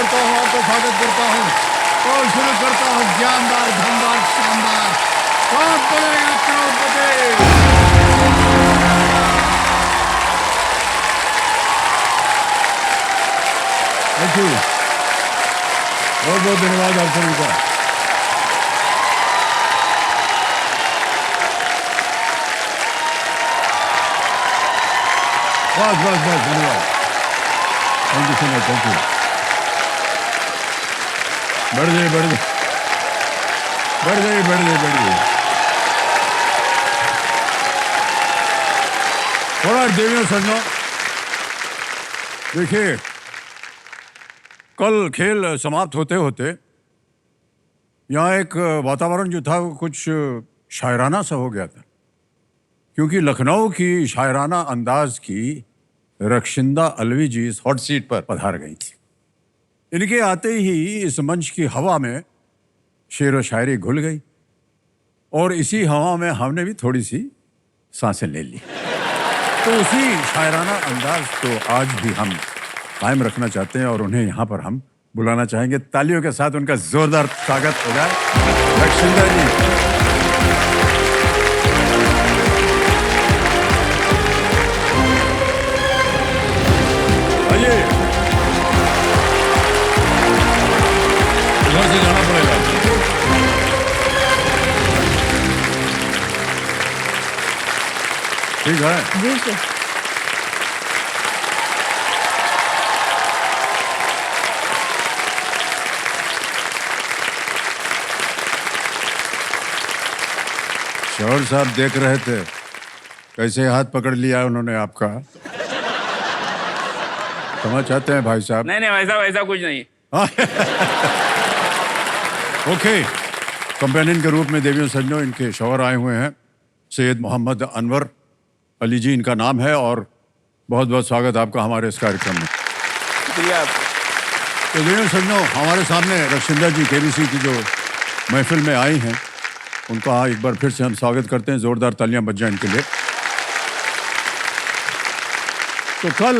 करता हूँ, आपका स्वागत करता हूँ और शुरू करता हूँ जानदार धनदार शानदार कौन बनेगा करोड़पति। थैंक यू, बहुत बहुत धन्यवाद आप सभी का। बस बस बस धन्यवाद, thank you so much, thank you. बढ़ जाइए बढ़ जाइए बढ़ जाइए बढ़ जाइए बढ़ जाइए। थोड़ा देवियों सज्जनों, देखिए कल खेल समाप्त होते होते यहाँ एक वातावरण जो था वो कुछ शायराना सा हो गया था, क्योंकि लखनऊ की शायराना अंदाज की रक्षिंदा अलवी जी इस हॉट सीट पर पधार गई थी। इनके आते ही इस मंच की हवा में शेर व शायरी घुल गई और इसी हवा में हमने भी थोड़ी सी सांसें ले ली। तो उसी शायराना अंदाज को आज भी हम कायम रखना चाहते हैं और उन्हें यहाँ पर हम बुलाना चाहेंगे। तालियों के साथ उनका जोरदार स्वागत हो जाए। रक्षिंदा जी, आइए। उधर से जाना पड़ेगा। ठीक है जी सर। शौहर साहब देख रहे थे कैसे हाथ पकड़ लिया उन्होंने आपका। क्षमा चाहते हैं भाई साहब। नहीं वैसा वैसा कुछ नहीं। ओके, कंपेनियन के रूप में देवियों सज्जनों इनके शौहर आए हुए हैं। सैयद मोहम्मद अनवर अली जी इनका नाम है और बहुत बहुत स्वागत आपका हमारे इस कार्यक्रम में। शुक्रिया। तो देवियों सज्जनों, हमारे सामने रक्षिंदा जी केबीसी की जो महफिल में आई हैं उनका एक बार फिर से हम स्वागत करते हैं। जोरदार तालियां बज जाएं इनके लिए। तो कल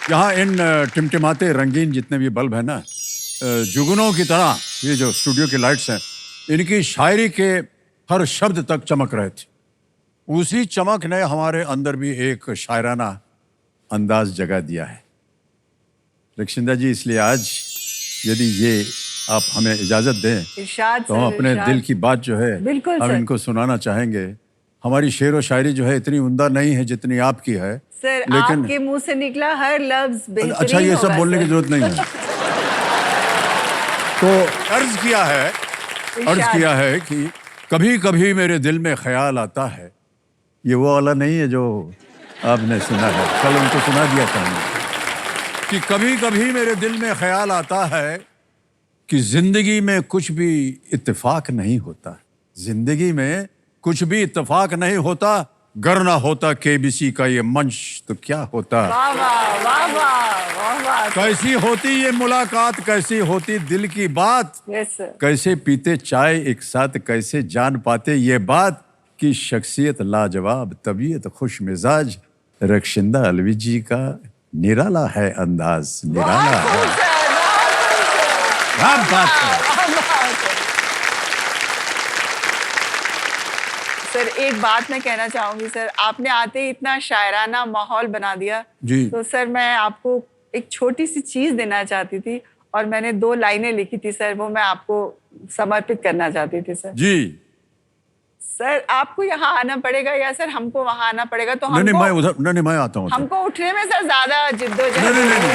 यहाँ इन टिमटिमाते रंगीन जितने भी बल्ब हैं ना, जुगनों की तरह ये जो स्टूडियो की लाइट्स हैं, इनकी शायरी के हर शब्द तक चमक रहे थे। उसी चमक ने हमारे अंदर भी एक शायराना अंदाज जगा दिया है। रक्षिंदा जी, इसलिए आज यदि ये आप हमें इजाजत दें इरशाद तो हम सर, अपने इरशाद। दिल की बात जो है बिल्कुल हम सर। इनको सुनाना चाहेंगे। हमारी शेर व शायरी जो है इतनी उम्दा नहीं है जितनी आपकी है सर, लेकिन आपके मुंह से निकला हर लफ्ज बेहतरीन अच्छा, ये सब होगा, बोलने की सर। जरूरत नहीं है। तो अर्ज किया है कि कभी कभी मेरे दिल में ख्याल आता है। ये वो वाला नहीं है जो आपने सुना है, कल उनको सुना दिया था हमने, कि कभी कभी मेरे दिल में ख्याल आता है कि जिंदगी में कुछ भी इत्तेफाक नहीं होता। जिंदगी में कुछ भी इत्तेफाक नहीं होता। गर ना होता केबीसी का ये मंच तो क्या होता। वाह वाह वाह वाह वाह वाह। कैसी होती ये मुलाकात, कैसी होती दिल की बात। Yes sir. कैसे पीते चाय एक साथ, कैसे जान पाते ये बात कि शख्सियत लाजवाब, तबीयत खुश मिजाज। रक्षिंदा अलवी जी का निराला है अंदाज, निराला है। क्या बात है। सर, एक बात मैं कहना चाहूंगी सर, आपने आते ही इतना शायराना माहौल बना दिया जी। तो सर मैं आपको एक छोटी सी चीज देना चाहती थी और मैंने 2 लाइनें लिखी थी सर, वो मैं आपको समर्पित करना चाहती थी सर। जी। सर, आपको यहाँ आना पड़ेगा या सर हमको वहाँ आना पड़ेगा? तो नहीं हमको मैं उधर, नहीं मैं आता हूँ। हमको उठने में सर ज्यादा जिद्दोजहद नहीं।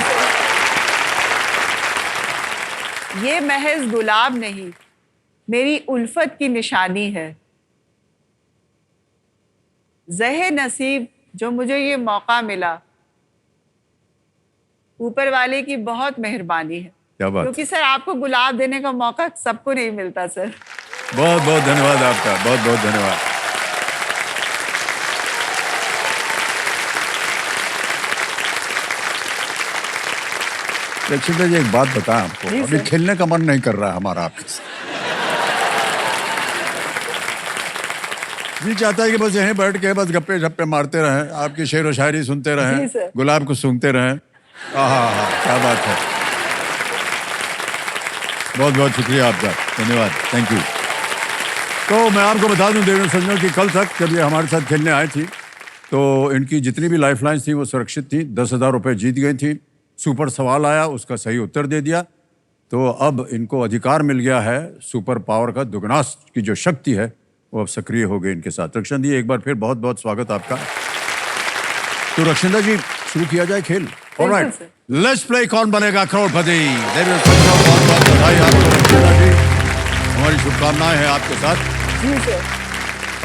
ये महज गुलाब नहीं, मेरी उल्फत की निशानी है। ज़हे नसीब जो मुझे ये मौका मिला, ऊपर वाले की बहुत मेहरबानी है। क्या बात। क्योंकि सर आपको गुलाब देने का मौका सबको नहीं मिलता सर। बहुत बहुत धन्यवाद आपका, बहुत बहुत धन्यवाद। रक्षिता जी, एक बात बताएं आपको, जी अभी सर। खेलने का मन नहीं कर रहा है हमारा आपके साथ। जी चाहता है कि बस यहीं बैठ के बस गप्पे झप्पे मारते रहें, आपकी शेर व शायरी सुनते जी रहें, सर। गुलाब को सूंघते रहें। हाँ, क्या बात है। बहुत बहुत शुक्रिया आपका, धन्यवाद, थैंक यू। तो मैं आपको बता दूं देवेंद्र सज्जनों कि कल तक जब ये हमारे साथ खेलने आए थी तो इनकी जितनी भी लाइफ लाइन्स थी वो सुरक्षित थी, 10,000 रुपये जीत गई थी। सुपर सवाल आया, उसका सही उत्तर दे दिया, तो अब इनको अधिकार मिल गया है सुपर पावर का। दुगना की जो शक्ति है वो अब सक्रिय हो गई इनके साथ। रक्षण जी, एक बार फिर बहुत बहुत स्वागत आपका। तो रक्षिंदा जी, शुरू किया जाए खेल। Alright, sir. Let's play Kaun Banega करोड़पति। देवेंद्र सज्जनों, बहुत बहुत बधाई आपको रक्षिंदा जी, हमारी शुभकामनाएं हैं आपके साथ। जी सर।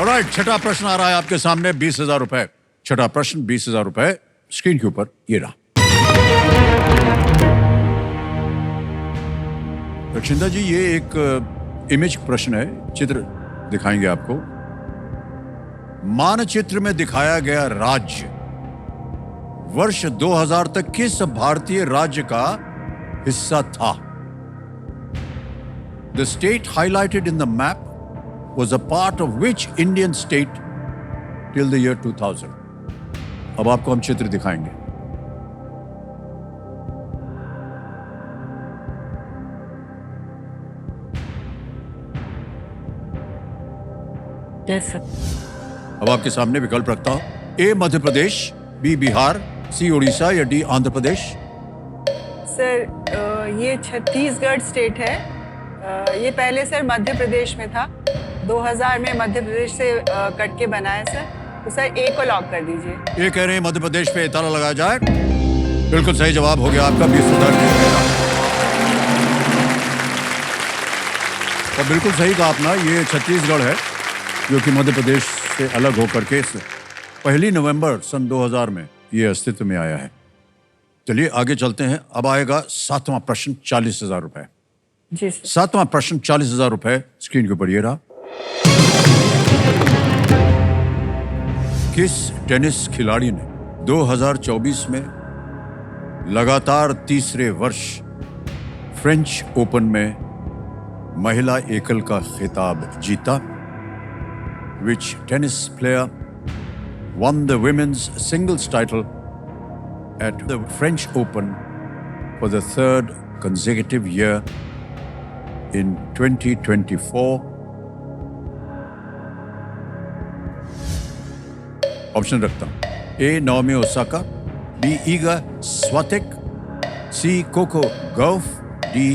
ऑलराइट, छठा प्रश्न आ रहा है आपके सामने, 20,000 रुपए। छठा प्रश्न, 20,000 रुपए स्क्रीन के ऊपर ये रहा। रक्षिंदा जी, ये एक इमेज प्रश्न है, चित्र दिखाएंगे आपको। मानचित्र में दिखाया गया राज्य वर्ष 2000 तक किस भारतीय राज्य का हिस्सा था? The state highlighted in the map was a part of which Indian state till the year 2000? अब आपको हम चित्र दिखाएंगे। Yes sir. अब आपके सामने विकल्प रखता हूं, ए मध्य प्रदेश, बी बिहार, सी उड़ीसा या डी आंध्र प्रदेश। सर ये छत्तीसगढ़ स्टेट है। ये पहले सर मध्य प्रदेश में था, 2000 में मध्य प्रदेश से कट के बना है सर। तो सर ए को लॉक कर दीजिए। ये कह रहे हैं मध्य प्रदेश पे ताला लगाया जाए। बिल्कुल सही जवाब हो गया आपका, 20,000। और बिल्कुल सही कहा आपने, ये छत्तीसगढ़ है जो कि मध्य प्रदेश से अलग होकर के 1 नवंबर सन 2000 में ये अस्तित्व में आया है। चलिए आगे चलते हैं। अब आएगा 7वां प्रश्न, 40,000 रुपए। जी सर। 7वां प्रश्न, 40,000 रुपए स्क्रीन के ऊपर ये रहा। किस टेनिस खिलाड़ी ने 2024 में लगातार तीसरे वर्ष फ्रेंच ओपन में महिला एकल का खिताब जीता? Which tennis player won the women's singles title at the French Open for the 3rd consecutive year in 2024? Option रखता हूं, A Naomi Osaka, B Iga Swiatek, C Coco Gauff, D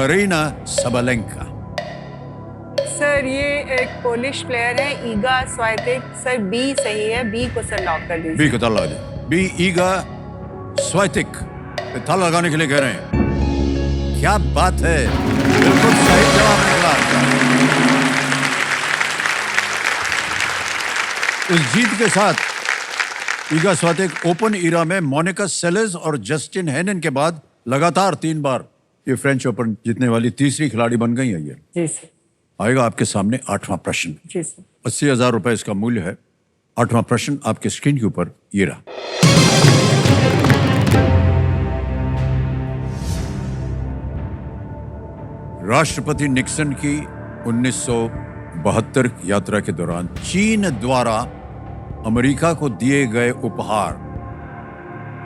Aryna Sabalenka. Sir ये एक Polish player है, ईगा Swiatek. Sir B सही है, B को sir lock कर दीजिए। बी को ताला लगा दे। बी ईगा स्वाइटेक ताला लगाने के लिए कह रहे हैं। क्या बात है, बिल्कुल सही जवाब निकला आपका। इस जीत के साथ ईगा स्वातेक ओपन ईरा में मोनिका सेलेस और जस्टिन हेनन के बाद लगातार 3 बार ये फ्रेंच ओपन जीतने वाली तीसरी खिलाड़ी बन गई है। ये जी सर। आएगा आपके सामने 8वां प्रश्न। जी सर। 80,000 रुपए इसका मूल्य है। 8वां प्रश्न आपके स्क्रीन के ऊपर ये रहा। राष्ट्रपति निक्सन की 1972 यात्रा के दौरान चीन द्वारा अमेरिका को दिए गए उपहार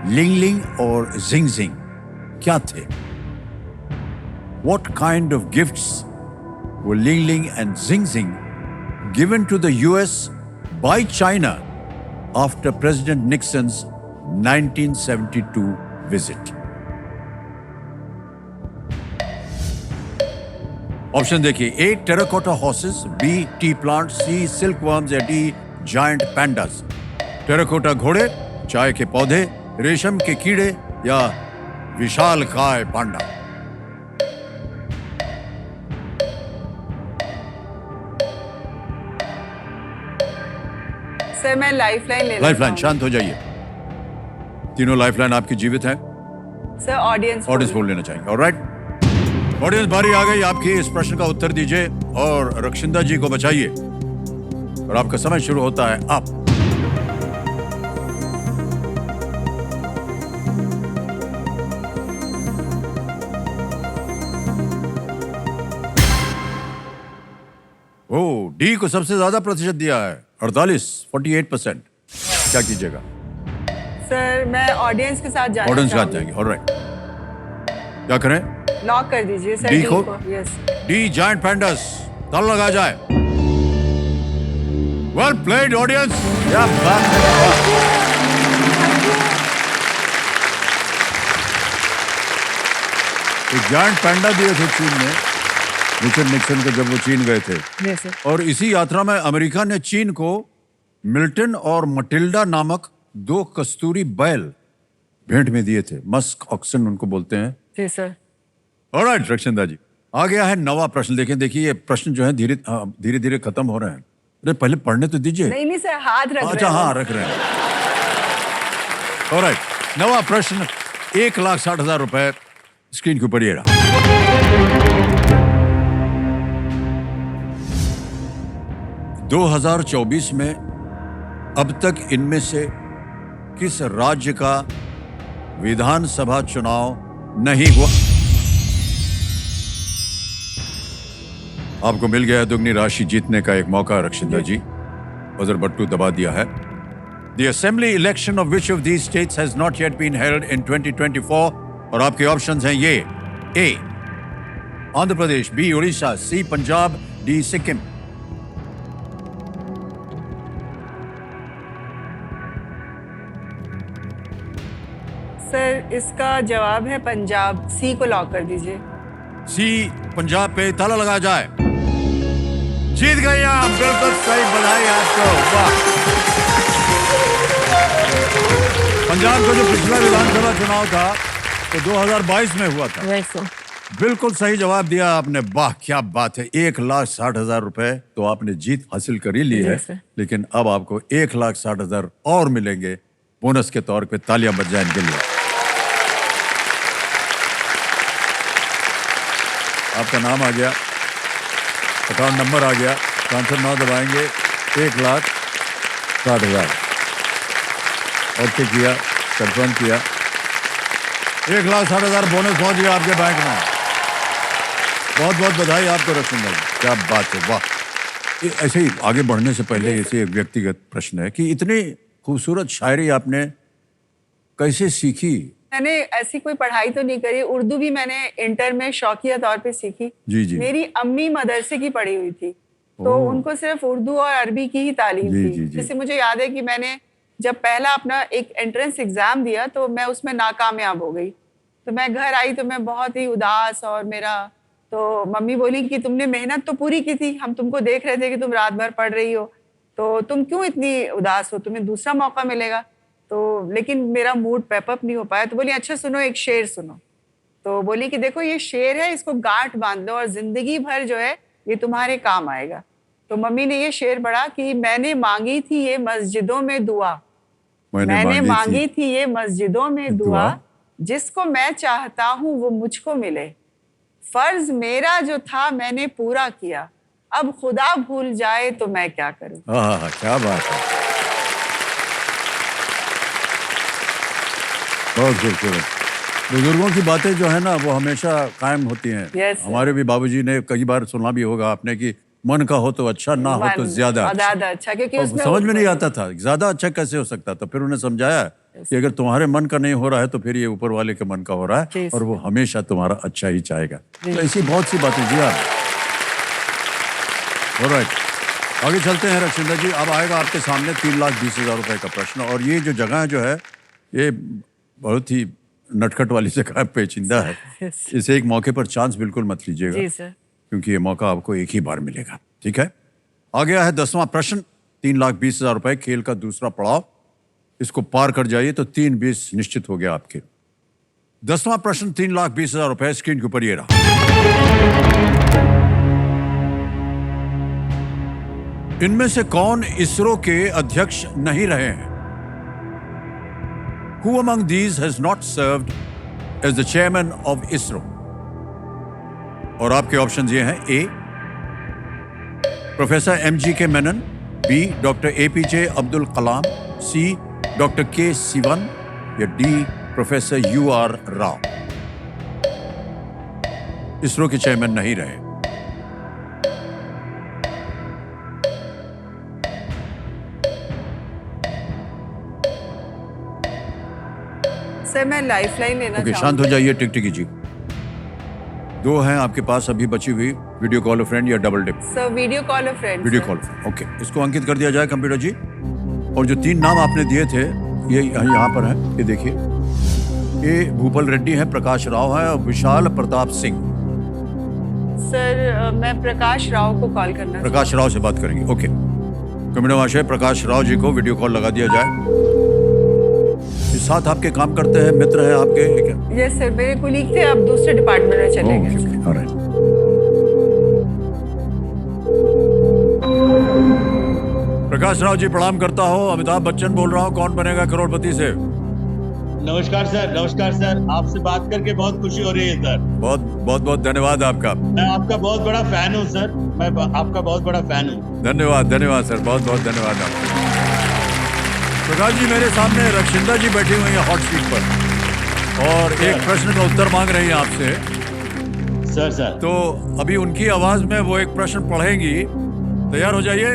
लिंगलिंग और जिंगजिंग क्या थे? What kind of gifts were Lingling and Xingxing given to the US by China after President Nixon's 1972 visit? Option देखिए, A terracotta horses, B tea plant, C silk worms या डी जायंट पैंडास। टेराकोटा घोड़े, चाय के पौधे, रेशम के कीड़े या विशालकाय पांडा। सर मैं लाइफलाइन ले लाइफलाइन, शांत हो जाइए। तीनों लाइफलाइन आपकी जीवित हैं। सर ऑडियंस बोल लेना चाहेंगे। ऑलराइट ऑडियंस, बारी आ गई आपकी। इस प्रश्न का उत्तर दीजिए और रक्षिंदा जी को बचाइए। और आपका समय शुरू होता है अब। ओ, डी को सबसे ज्यादा प्रतिशत दिया है, 48% क्या कीजिएगा? सर मैं ऑडियंस के साथ जाना ऑडियंस के साथ चाहूंगी। जाएंगे। ऑलराइट, क्या करें? लॉक कर दीजिए सर डी डी को? यस डी जायंट पैंडास, ताला लगा जाए। वेल प्लेड ऑडियंस, क्या बात है। एक जायंट पैंडा दिए थे चीन ने रिचर्ड निक्सन को जब वो चीन गए थे, यस सर और इसी यात्रा में अमेरिका ने चीन को मिल्टन और मटिल्डा नामक 2 कस्तूरी बैल भेंट में दिए थे। मस्क ऑक्सन उनको बोलते हैं। जी सर ऑलराइट रक्षिंदा जी, आ गया है नवा प्रश्न। देखिए ये प्रश्न जो है धीरे धीरे खत्म हो रहे हैं। अरे पहले पढ़ने तो दीजिए। नहीं सर हाथ रख अच्छा रहे हैं। हाँ रख रहे हैं। ऑलराइट, नवा प्रश्न 1,60,000 रुपए स्क्रीन के ऊपर ये रहा। 2024 में अब तक इनमें से किस राज्य का विधानसभा चुनाव नहीं हुआ? आपको मिल गया दुगनी राशि जीतने का एक मौका रक्षिंदा जी। बजर बट्टू दबा दिया है। The assembly election of which of these states has not yet been held in 2024? और आपके ऑप्शंस हैं ये: ए आंध्र प्रदेश, बी उड़ीसा, सी पंजाब, डी सिक्किम। सर इसका जवाब है पंजाब, सी को लॉक कर दीजिए। सी पंजाब पे ताला लगा जाए। जीत गए आप, बिल्कुल सही, बधाई आपको, वाह। पंजाब का जो पिछला विधानसभा चुनाव था तो 2022 में हुआ था। यस सर बिल्कुल सही जवाब दिया आपने, वाह क्या बात है। 1,60,000 रुपए तो आपने जीत हासिल कर ही ली है, Yes, sir. लेकिन अब आपको 1,60,000 और मिलेंगे बोनस के तौर पे। तालियां बज जाए इनके लिए। आपका नाम आ गया, अकाउंट नंबर आ गया, ट्रांसफर नाउ दबाएंगे। 1,60,000 ओके किया, कंफर्म किया। 1,60,000 बोनस पहुंच गया आपके बैंक में। बहुत बहुत बधाई आपको रक्षिंदा जी, क्या बात है, वाह। ऐसे ही आगे बढ़ने से पहले ऐसे एक व्यक्तिगत प्रश्न है कि इतनी खूबसूरत शायरी आपने कैसे सीखी? मैंने ऐसी कोई पढ़ाई तो नहीं करी, उर्दू भी मैंने इंटर में शौकिया तौर पे सीखी। जी जी। मेरी अम्मी मदरसे की पढ़ी हुई थी, तो ओह। उनको सिर्फ उर्दू और अरबी की ही तालीम जी, थी। जी, जी। जैसे मुझे याद है कि मैंने जब पहला अपना एक एंट्रेंस एग्जाम दिया तो मैं उसमें नाकामयाब हो गई। तो मैं घर आई तो मैं बहुत ही उदास, और मेरा तो मम्मी बोली कि तुमने मेहनत तो पूरी की थी, हम तुमको देख रहे थे कि तुम रात भर पढ़ रही हो, तो तुम क्यों इतनी उदास हो, तुम्हें दूसरा मौका मिलेगा। तो लेकिन मेरा मूड पैपअप नहीं हो पाया। तो बोली अच्छा सुनो, एक शेर सुनो। तो बोली कि देखो ये शेर है, इसको गांठ बांध लो और जिंदगी भर जो है ये तुम्हारे काम आएगा। तो मम्मी ने ये शेर पढ़ा कि मैंने मांगी थी ये मस्जिदों में दुआ, मैंने मांगी थी ये मस्जिदों में दुआ, जिसको मैं चाहता हूँ वो मुझको मिले। फर्ज मेरा जो था मैंने पूरा किया, अब खुदा भूल जाए तो मैं क्या करूं। हाँ, क्या बात है, बहुत खूबसूरत। बुजुर्गों की बातें जो है ना वो हमेशा कायम होती हैं। Yes, sir. हमारे भी बाबूजी ने कई बार सुना भी होगा आपने कि मन का हो तो अच्छा, ना हो तो ज्यादा अच्छा। ज्यादा अच्छा, क्योंकि और उसमें समझ में नहीं आता था ज्यादा अच्छा कैसे हो सकता था। फिर उन्हें समझाया कि अगर तुम्हारे मन का नहीं हो रहा है तो फिर ये ऊपर वाले के मन का हो रहा है, जी, और वो हमेशा तुम्हारा अच्छा ही चाहेगा। जी। तो ऐसी बहुत सी बातें जी आप। ऑलराइट, आगे चलते हैं रक्षिंदा जी। अब आएगा आपके सामने 3,20,000 रुपए का प्रश्न, और ये जो जगह जो है ये बहुत ही नटखट वाली जगह पेचीदा है। इसे एक मौके पर चांस बिल्कुल मत लीजिएगा, जी सर। क्योंकि ये मौका आपको एक ही बार मिलेगा। ठीक है, आ गया है 10वां प्रश्न, 3,20,000 रुपए, खेल का दूसरा पड़ाव। इसको पार कर जाइए तो 3,20 निश्चित हो गया आपके। 10वां प्रश्न 3,20,000 रुपए, स्क्रीन के ऊपर ये रहा। इनमें से कौन इसरो के अध्यक्ष नहीं रहे हैं? Who among these has not served as the chairman of ISRO? और आपके ऑप्शंस ये हैं: A professor MGK Menon, B doctor APJ Abdul Kalam, C doctor K Sivan, या D professor UR Rao. ISRO के चेयरमैन नहीं रहे। सर मैं लाइफलाइन लेना ओके, चाहूंगी। शांत हो जाइए टिकटिकी जी। दो हैं आपके पास अभी बची हुई, वीडियो कॉल अ फ्रेंड या double dip? Sir video call a friend. Video call. Okay, इसको अंकित कर दिया जाए कंप्यूटर जी। और जो 3 नाम आपने दिए थे ये यहाँ पर है, ये देखिए, ये भूपल रेड्डी है, प्रकाश राव है और विशाल प्रताप सिंह। सर मैं प्रकाश राव को कॉल करना। प्रकाश राव से बात करेंगे। ओके, कंप्यूटर महाशय प्रकाश राव जी को वीडियो कॉल लगा दिया जाए। इस साथ आपके काम करते हैं, मित्र हैं आपके क्या? यस सर, मेरे कुलीग थे, अब दूसरे डिपार्टमेंट में चले गए। ऑलराइट। प्रकाश राव जी प्रणाम करता हूँ, अमिताभ बच्चन बोल रहा हूँ, कौन बनेगा करोड़पति से। नमस्कार सर, नमस्कार सर, आपसे बात करके बहुत खुशी हो रही है सर। बहुत धन्यवाद आपका। मैं आपका बहुत बड़ा फैन हूँ सर, मैं आपका बहुत बड़ा फैन हूँ। धन्यवाद सर, बहुत धन्यवाद आपका। प्रकाश जी, मेरे सामने रक्षिंदा जी बैठी हुई है हॉट सीट पर और एक प्रश्न का उत्तर मांग रही हैं आपसे। सर तो अभी उनकी आवाज में वो एक प्रश्न पढ़ेंगी, तैयार हो जाइए।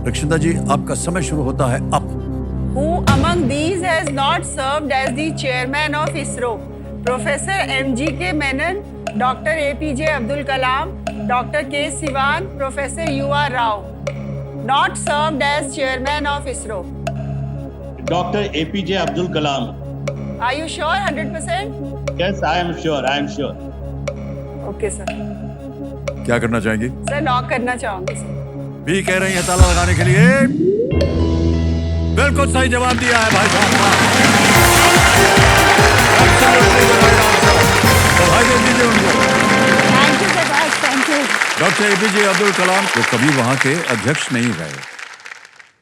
रक्षिंदा जी, आपका समय शुरू होता है अब। Who among these has not served as the chairman of ISRO? Professor M.G.K. Menon, Dr. A.P.J. Abdul Kalam, Dr. K. Sivan, Professor U.R. Rao. Not served as chairman of ISRO. Doctor APJ Abdul Kalam. Are you sure 100%? Yes, I am sure. Okay sir. क्या करना चाहेंगी? Sir lock करना चाहूंगी sir. भी कह रही है ताला लगाने के लिए। बिल्कुल सही जवाब दिया है भाई साहब। तो भाई दे दीजिए उनको। Thank you sir, thank you. Doctor APJ Abdul Kalam तो कभी वहां के अध्यक्ष नहीं रहे,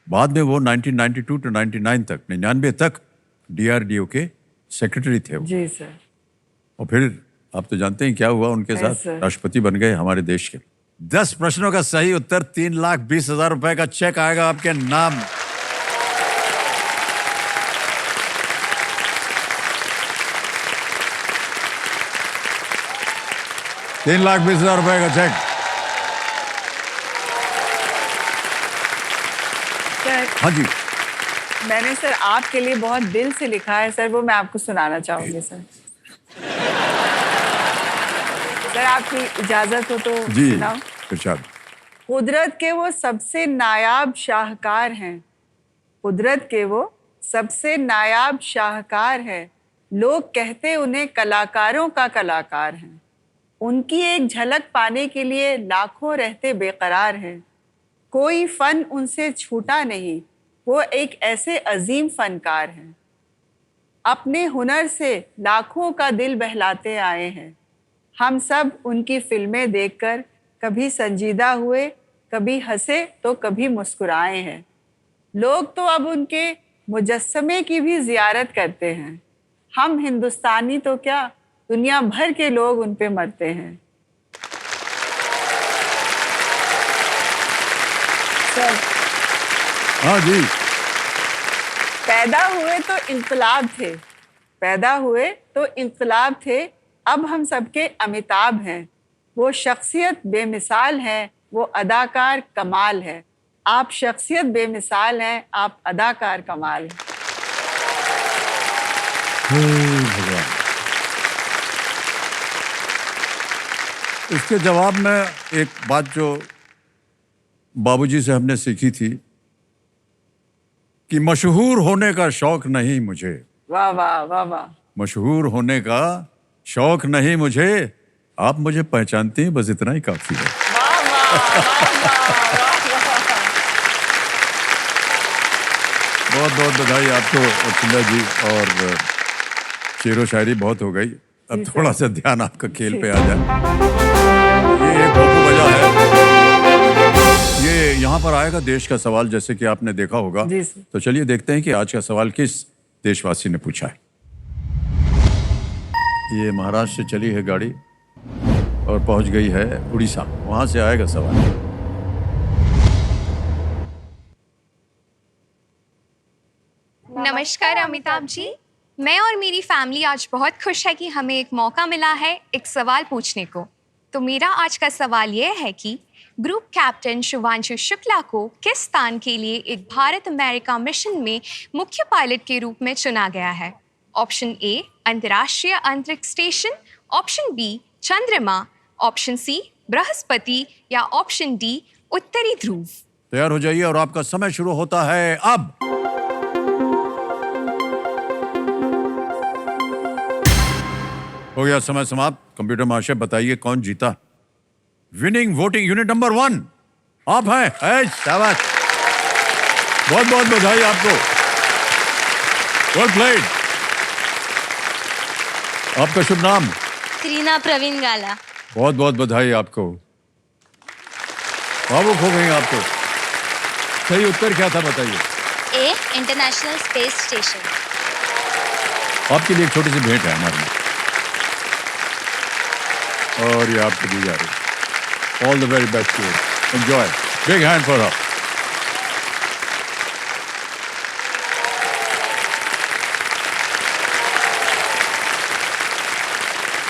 बाद में वो 1992 टू 99 तक DRDO के सेक्रेटरी थे वो। जी सर। और फिर आप तो जानते हैं क्या हुआ उनके Yes, साथ, sir. राष्ट्रपति बन गए हमारे देश के। 10 प्रश्नों का सही उत्तर, 3,20,000 रुपए का चेक आएगा आपके नाम। ₹3,20,000 का चेक। सर हाँ जी, मैंने सर आपके लिए बहुत दिल से लिखा है सर, वो मैं आपको सुनाना चाहूंगी सर। सर आपकी इजाजत हो तो जी सुनाओ। इरशाद। कुदरत के वो सबसे नायाब शाहकार हैं, कुदरत के वो सबसे नायाब शाहकार हैं, लोग कहते उन्हें कलाकारों का कलाकार हैं, उनकी एक झलक पाने के लिए लाखों रहते बेकरार हैं, कोई फन उनसे छूटा नहीं, वो एक ऐसे अजीम फनकार हैं, अपने हुनर से लाखों का दिल बहलाते आए हैं, हम सब उनकी फिल्में देखकर कभी संजीदा हुए, कभी हंसे तो कभी मुस्कुराए हैं, लोग तो अब उनके मुजस्समे की भी जियारत करते हैं, हम हिंदुस्तानी तो क्या दुनिया भर के लोग उन पे मरते हैं। सर हाँ जी, पैदा हुए तो इंकलाब थे, पैदा हुए तो इंकलाब थे, अब हम सबके अमिताभ हैं, वो शख्सियत बेमिसाल है, वो अदाकार कमाल है, आप शख्सियत बेमिसाल हैं, आप अदाकार कमाल हैं। भगवान। इसके जवाब में एक बात जो बाबूजी से हमने सीखी थी कि मशहूर होने का शौक नहीं मुझे, वाह वाह वाह वाह। मशहूर होने का शौक नहीं मुझे, आप मुझे पहचानती हैं, बस इतना ही काफी है। वाह वाह वाह वाह। बहुत बहुत बधाई आपको अर्चना जी, और शेरो शायरी बहुत हो गई, अब जी थोड़ा सर। सा ध्यान आपका खेल पे आ जाए। ये एक भोपू बजा है, ये यहाँ पर आएगा देश का सवाल, जैसे कि आपने देखा होगा। जी सर। तो चलिए देखते हैं कि आज का सवाल किस देशवासी ने पूछा है। ये महाराष्ट्र से चली है गाड़ी और पहुंच गई है उड़ीसा, वहां से आएगा सवाल। नमस्कार अमिताभ जी, मैं और मेरी फैमिली आज बहुत खुश है कि हमें एक मौका मिला है एक सवाल पूछने को। तो मेरा आज का सवाल यह है कि ग्रुप कैप्टन शुभांशु शुक्ला को किस स्थान के लिए एक भारत अमेरिका मिशन में मुख्य पायलट के रूप में चुना गया है? ऑप्शन ए अंतर्राष्ट्रीय अंतरिक्ष स्टेशन, ऑप्शन बी चंद्रमा, ऑप्शन सी बृहस्पति या ऑप्शन डी उत्तरी ध्रुव। तैयार हो जाइए और आपका समय शुरू होता है अब। हो गया समय समाप्त। कंप्यूटर महाशय बताइए कौन जीता। विनिंग वोटिंग यूनिट नंबर 1 आप हैं। शाबाश, बहुत बहुत बधाई आपको। Well played. आपका शुभ नाम? रीना प्रवीण गाला। बहुत बहुत बधाई आपको। भावुक हो गई आपको। सही उत्तर क्या था बताइए। ए इंटरनेशनल स्पेस स्टेशन। आपके लिए एक छोटी सी भेंट है हमारे लिए, और ये आपको दी जा रही है। All the very best to you. Enjoy. Big hand for her.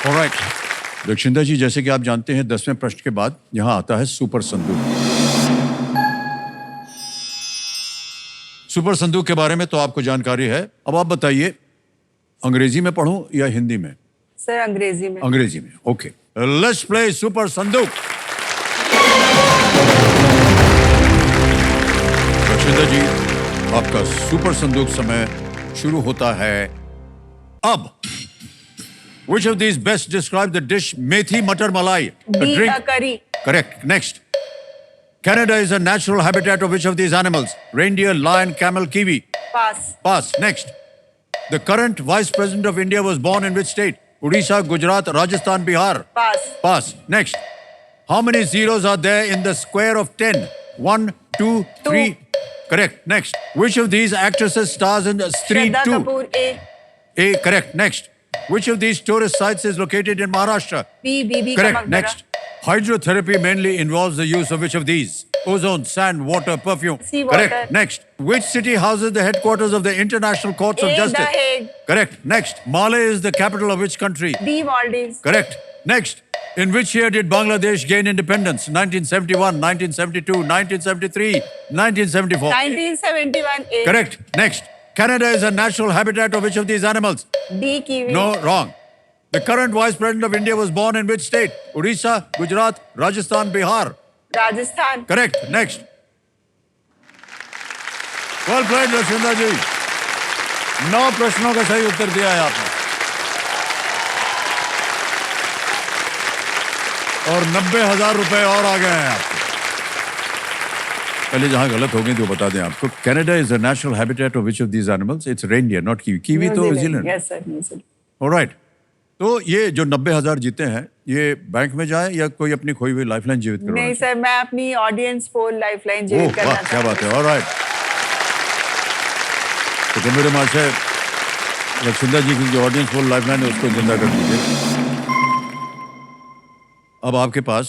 Alright Dakshinda ji, जैसे कि आप जानते हैं 10वें प्रश्न के बाद यहां आता है सुपर संदूक। सुपर संदूक के बारे में तो आपको जानकारी है। अब आप बताइए, अंग्रेजी में पढ़ूं या हिंदी में? सर अंग्रेजी में। अंग्रेजी में, ओके। लेट्स प्ले सुपर संदूक। दक्षिंदा जी, आपका सुपर संदूक समय शुरू होता है अब। Which of these best describe the dish methi matar malai? D करी। Correct. Next. Canada is a natural habitat of which of these animals? Reindeer, lion, camel, kiwi. Pass. Pass. Next. The current vice president of India was born in which state? Odisha, Gujarat, Rajasthan, Bihar. Pass. Pass. Next. How many zeros are there in the square of 10? 1, 2, 3. Correct. Next. Which of these actresses stars in Stree Shraddha 2? Kapoor. A. A. Correct. Next. Which of these tourist sites is located in Maharashtra? B Bibi ka Correct. मकबरा। Next. Hydrotherapy mainly involves the use of which of these? Ozone, sand, water, perfume. Sea water. Correct. Next. Which city houses the headquarters of the International Courts of A, Justice? The Hague. Correct. Next. Male is the capital of which country? D Maldives. Correct. Next. In which year did Bangladesh gain independence? 1971, 1972, 1973, 1974. 1971। A. Correct. Next. Canada is a natural habitat of which of these animals? D kiwi. No, wrong. The current vice president of India was born in which state? Odisha, Gujarat, Rajasthan, Bihar. Rajasthan. Correct. Next. Well played, दक्षिंदा जी। 9 प्रश्नों का सही उत्तर दिया है आपने, और 90,000 रुपए और आ गए हैं आपको। पहले जहां गलत हो गई तो बता दें आपको। Canada is the national habitat of which of these animals? It's reindeer, not kiwi. Kiwi तो New Zealand. Yes sir, New Zealand. Alright. तो ये जो 90,000 जीते हैं, ये बैंक में जाए या कोई अपनी खोई हुई लाइफलाइन जीवित करवाना? नहीं सर, मैं अपनी ऑडियंस पोल लाइफलाइन ओह जीवित करना वाह, क्या बात है। ऑलराइट। तो कंप्यूटर महाशय, दक्षिंदा जी की जो ऑडियंस पोल लाइफलाइन है उसको जिंदा कर दीजिए। अब आपके पास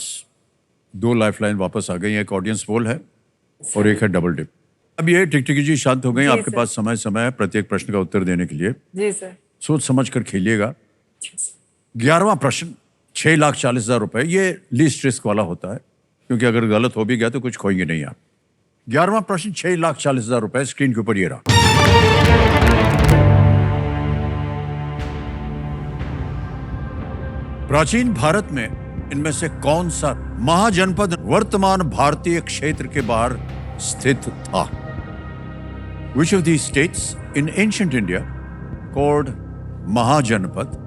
2 लाइफलाइन वापस आ गई। एक ऑडियंस पोल है और एक है डबल डिप। अब ये टिकटिकी जी शांत हो गई। जी आपके सर। पास समय है प्रत्येक प्रश्न का उत्तर देने के लिए। जी सर। सोच समझ कर खेलिएगा। 11वां प्रश्न 6,40,000 रुपए। ये लीस्ट रिस्क वाला होता है, क्योंकि अगर गलत हो भी गया तो कुछ खोएंगे नहीं आप। 11वां प्रश्न 6,40,000 रुपए। स्क्रीन के ऊपर ये रहा। प्राचीन भारत में इनमें से कौन सा महाजनपद वर्तमान भारतीय क्षेत्र के बाहर स्थित था? Which of these states in ancient India called Mahajanpad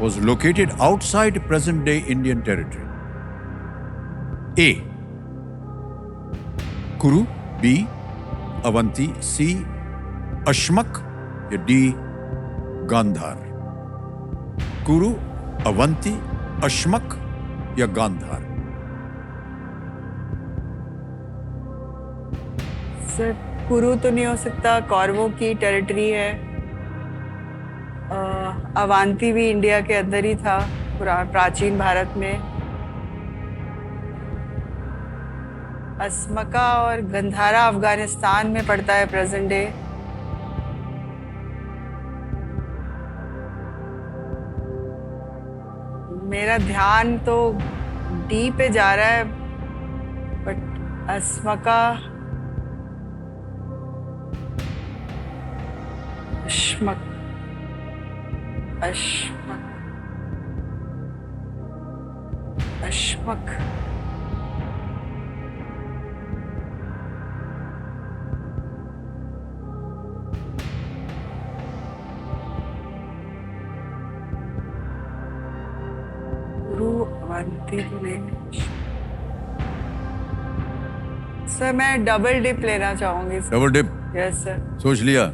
was located outside present-day Indian territory? A. Kuru, B. Avanti, C. Ashmak, या D. Gandhar? Kuru, Avanti, Ashmak या गांधार? सर कुरु तो नहीं हो सकता, कौरवों की टेरिटरी है। अवांती भी इंडिया के अंदर ही था प्राचीन भारत में। अस्मका और गंधारा अफगानिस्तान में पड़ता है प्रेजेंट डे। मेरा ध्यान तो डी पे जा रहा है, बट अस्मका अश्मक अश्मक। गुरु अवंती दिनेश। सर मैं डबल डिप लेना चाहूंगी sir. Double dip yes sir. सोच लिया,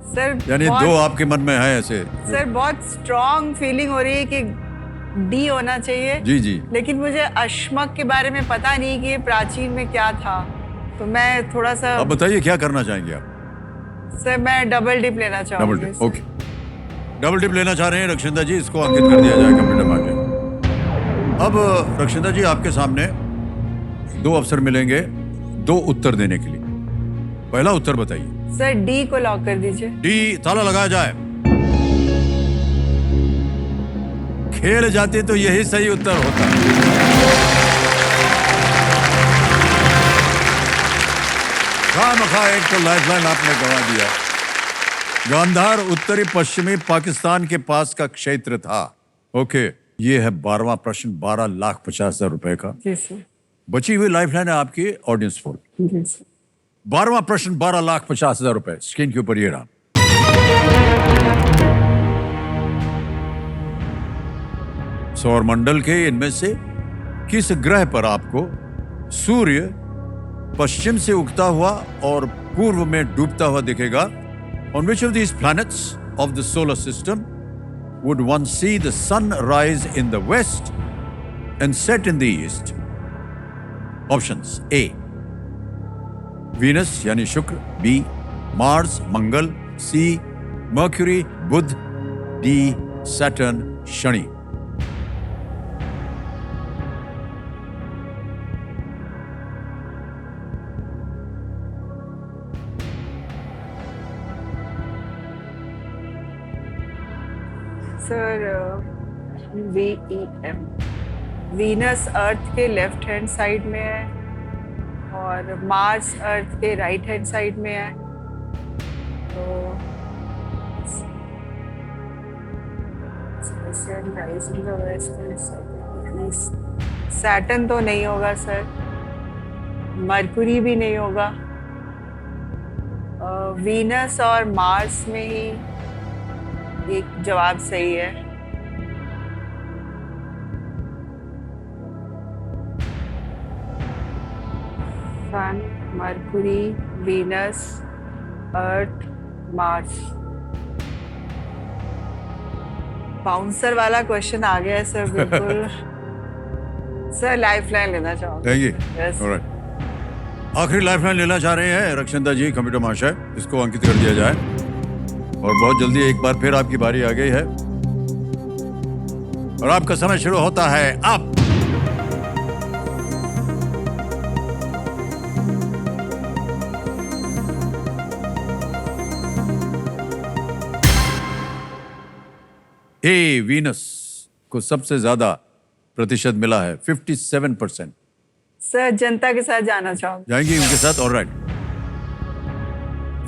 सर यानी बहुत- दो आपके मन में है ऐसे? सर बहुत स्ट्रांग फीलिंग हो रही है कि डी होना चाहिए। जी जी। लेकिन मुझे अश्मक के बारे में पता नहीं कि ये प्राचीन में क्या था, तो मैं थोड़ा सा। अब बताइए क्या करना चाहेंगे आप? सर मैं डबल डिप लेना डबल चाहूंगी dip, sir. Okay. Double dip लेना चाह रहे हैं रक्षिंदा जी, इसको अंकित कर दिया जाए कंप्यूटर में आगे। अब रक्षिंदा जी आपके सामने दो अवसर मिलेंगे दो उत्तर देने के लिए। पहला उत्तर बताइए। सर डी को लॉक कर दीजिए। डी ताला लगाया जाए। खेल जाते तो यही सही उत्तर होता। खामखा एक तो लाइफलाइन आपने गंवा दिया। गांधार उत्तरी पश्चिमी पाकिस्तान के पास का क्षेत्र था। ओके, ये है 12वां प्रश्न, 12,50,000 रुपए का। जी सर। बची हुई लाइफलाइन है आपकी ऑडियंस पोल। जी सर। 12वां प्रश्न, 12,50,000 रुपए स्क्रीन के ऊपर ये रहा। सौरमंडल के इनमें से किस ग्रह पर आपको सूर्य पश्चिम से उगता हुआ और पूर्व में डूबता हुआ दिखेगा? On which of these planets of the solar system would one see the sun rise in the west and set in the east? Options: A. Venus यानी शुक्र, B. Mars मंगल, C. Mercury बुध, D. Saturn Shani. Sir VEM Venus Earth के left hand side में है और Mars Earth के right hand side में है, तो सैटर्न तो नहीं होगा सर, मरकुरी भी नहीं होगा, वीनस और मार्स में ही एक जवाब सही है। सन, मरकुरी, वीनस, अर्थ, मार्स। बाउंसर वाला क्वेश्चन आ गया है सर, बिल्कुल। सर लाइफलाइन लेना चाहूंगा। Thank you. Yes. ऑलराइट, आखिरी लाइफलाइन लेना चाह रहे हैं रक्षिंदा जी, कंप्यूटर महाशय, इसको अंकित कर दिया जाए। और बहुत जल्दी एक बार फिर आपकी बारी आ गई है और आपका समय शुरू होता है अब। ए वीनस को सबसे ज्यादा प्रतिशत मिला है, 57%। सर जनता के साथ जाना चाहूंगा। जाएंगी उनके साथ? ऑलराइट,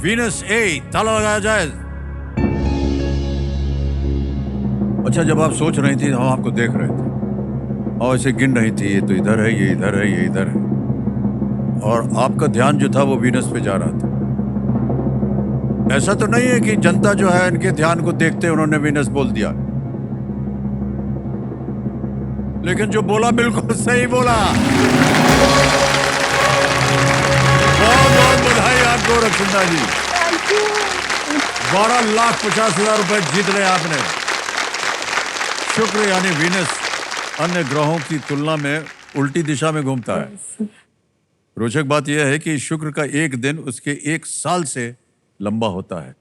वीनस ए, ताला लगाया जाए। अच्छा, जब आप सोच रही थी हम आपको देख रहे थे और ऐसे गिन रही थी, ये तो इधर है, ये इधर है, ये इधर है, और आपका ध्यान जो था वो वीनस पे जा रहा था। ऐसा तो नहीं है कि जनता जो है इनके ध्यान को देखते उन्होंने वीनस बोल दिया, लेकिन जो बोला बिल्कुल सही बोला। बहुत बहुत बधाई आपको रक्षिंदा जी, 12,50,000 रुपए जीत रहे आपने। शुक्र यानी वीनस अन्य ग्रहों की तुलना में उल्टी दिशा में घूमता है। रोचक बात यह है कि शुक्र का एक दिन उसके एक साल से लंबा होता है।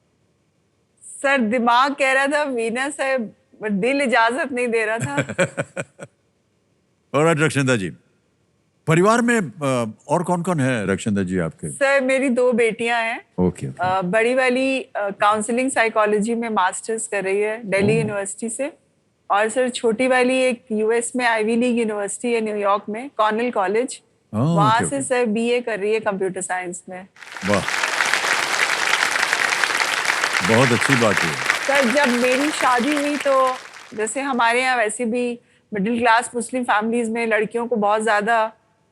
सर दिमाग कह रहा था वीनस है, बट दिल इजाजत नहीं दे रहा था। और रक्षिंदा जी, परिवार में और कौन कौन है रक्षिंदा जी आपके? सर मेरी 2 बेटियां हैं। ओके। बड़ी वाली काउंसलिंग साइकोलॉजी में मास्टर्स कर रही है दिल्ली यूनिवर्सिटी से, और सर छोटी वाली एक यूएस में आईवी लीग यूनिवर्सिटी है न्यूयॉर्क में, कॉर्नेल कॉलेज, वहां से सर बीए कर रही है कंप्यूटर साइंस में। वाह, बहुत अच्छी बात है। सर जब मेरी शादी हुई तो जैसे हमारे यहाँ वैसे भी मिडिल क्लास मुस्लिम फैमिलीज में लड़कियों को बहुत ज़्यादा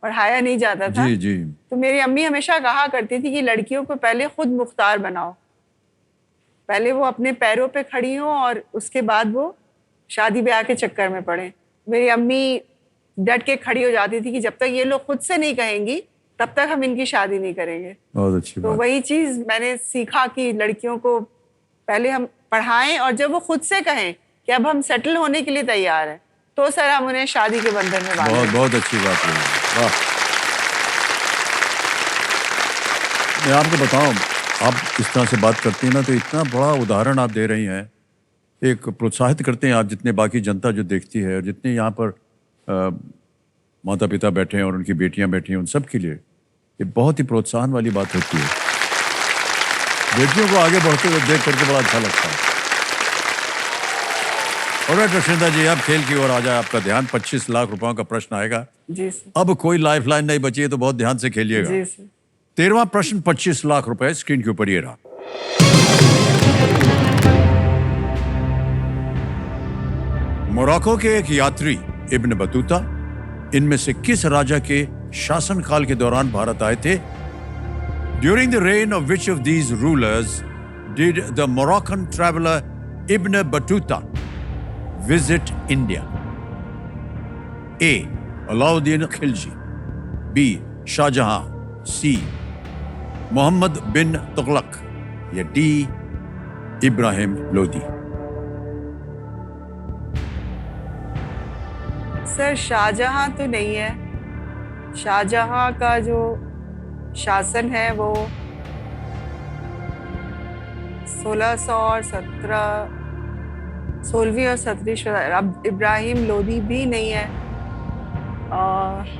पढ़ाया नहीं जाता था। जी जी। तो मेरी अम्मी हमेशा कहा करती थी कि लड़कियों को पहले खुद मुख्तार बनाओ, पहले वो अपने पैरों पे खड़ी हो और उसके बाद वो शादी ब्याह के चक्कर में पड़े। मेरी अम्मी डट के खड़ी हो जाती थी कि जब तक ये लोग खुद से नहीं कहेंगी तब तक हम इनकी शादी नहीं करेंगे। बहुत अच्छी तो बात। वही चीज़ मैंने सीखा कि लड़कियों को पहले हम पढ़ाएं और जब वो खुद से कहें कि अब हम सेटल होने के लिए तैयार हैं तो सर हम उन्हें शादी के बंधन में बहुत बांधें। बहुत अच्छी बात है। वाह। मैं आपको बताऊं, आप इस तरह से बात करती हैं ना तो इतना बड़ा उदाहरण आप दे रही हैं, एक प्रोत्साहित करते हैं आप जितने बाकी जनता जो देखती है और जितने यहाँ पर माता पिता बैठे हैं और उनकी बेटियां बैठी हैं, उन सब के लिए ये बहुत ही प्रोत्साहन वाली बात होती है। बेटियों को आगे बढ़ते हुए देख करके बड़ा अच्छा लगता है। और रक्षिता जी, अब खेल की ओर आ जाए, आपका ध्यान 25 लाख रुपयों का प्रश्न आएगा। जी सर। अब कोई लाइफ लाइन नहीं बची है तो बहुत ध्यान से खेलिएगा। जी सर। 13वां प्रश्न 25 लाख रुपए स्क्रीन के ऊपर ये रहा। मोरक्को के एक यात्री इब्न बतूता इनमें से किस राजा के शासनकाल के दौरान भारत आए थे? During the rain of which of these rulers did the Moroccan traveller Ibn Battuta visit India? A. Alauddin Khilji, B. Shahjahan, C. Muhammad bin Tughlaq या D. इब्राहिम लोदी। सर शाहजहां तो नहीं है। शाहजहां का जो शासन है वो 1600 और 16वीं और 17वीं। अब इब्राहिम लोदी भी नहीं है और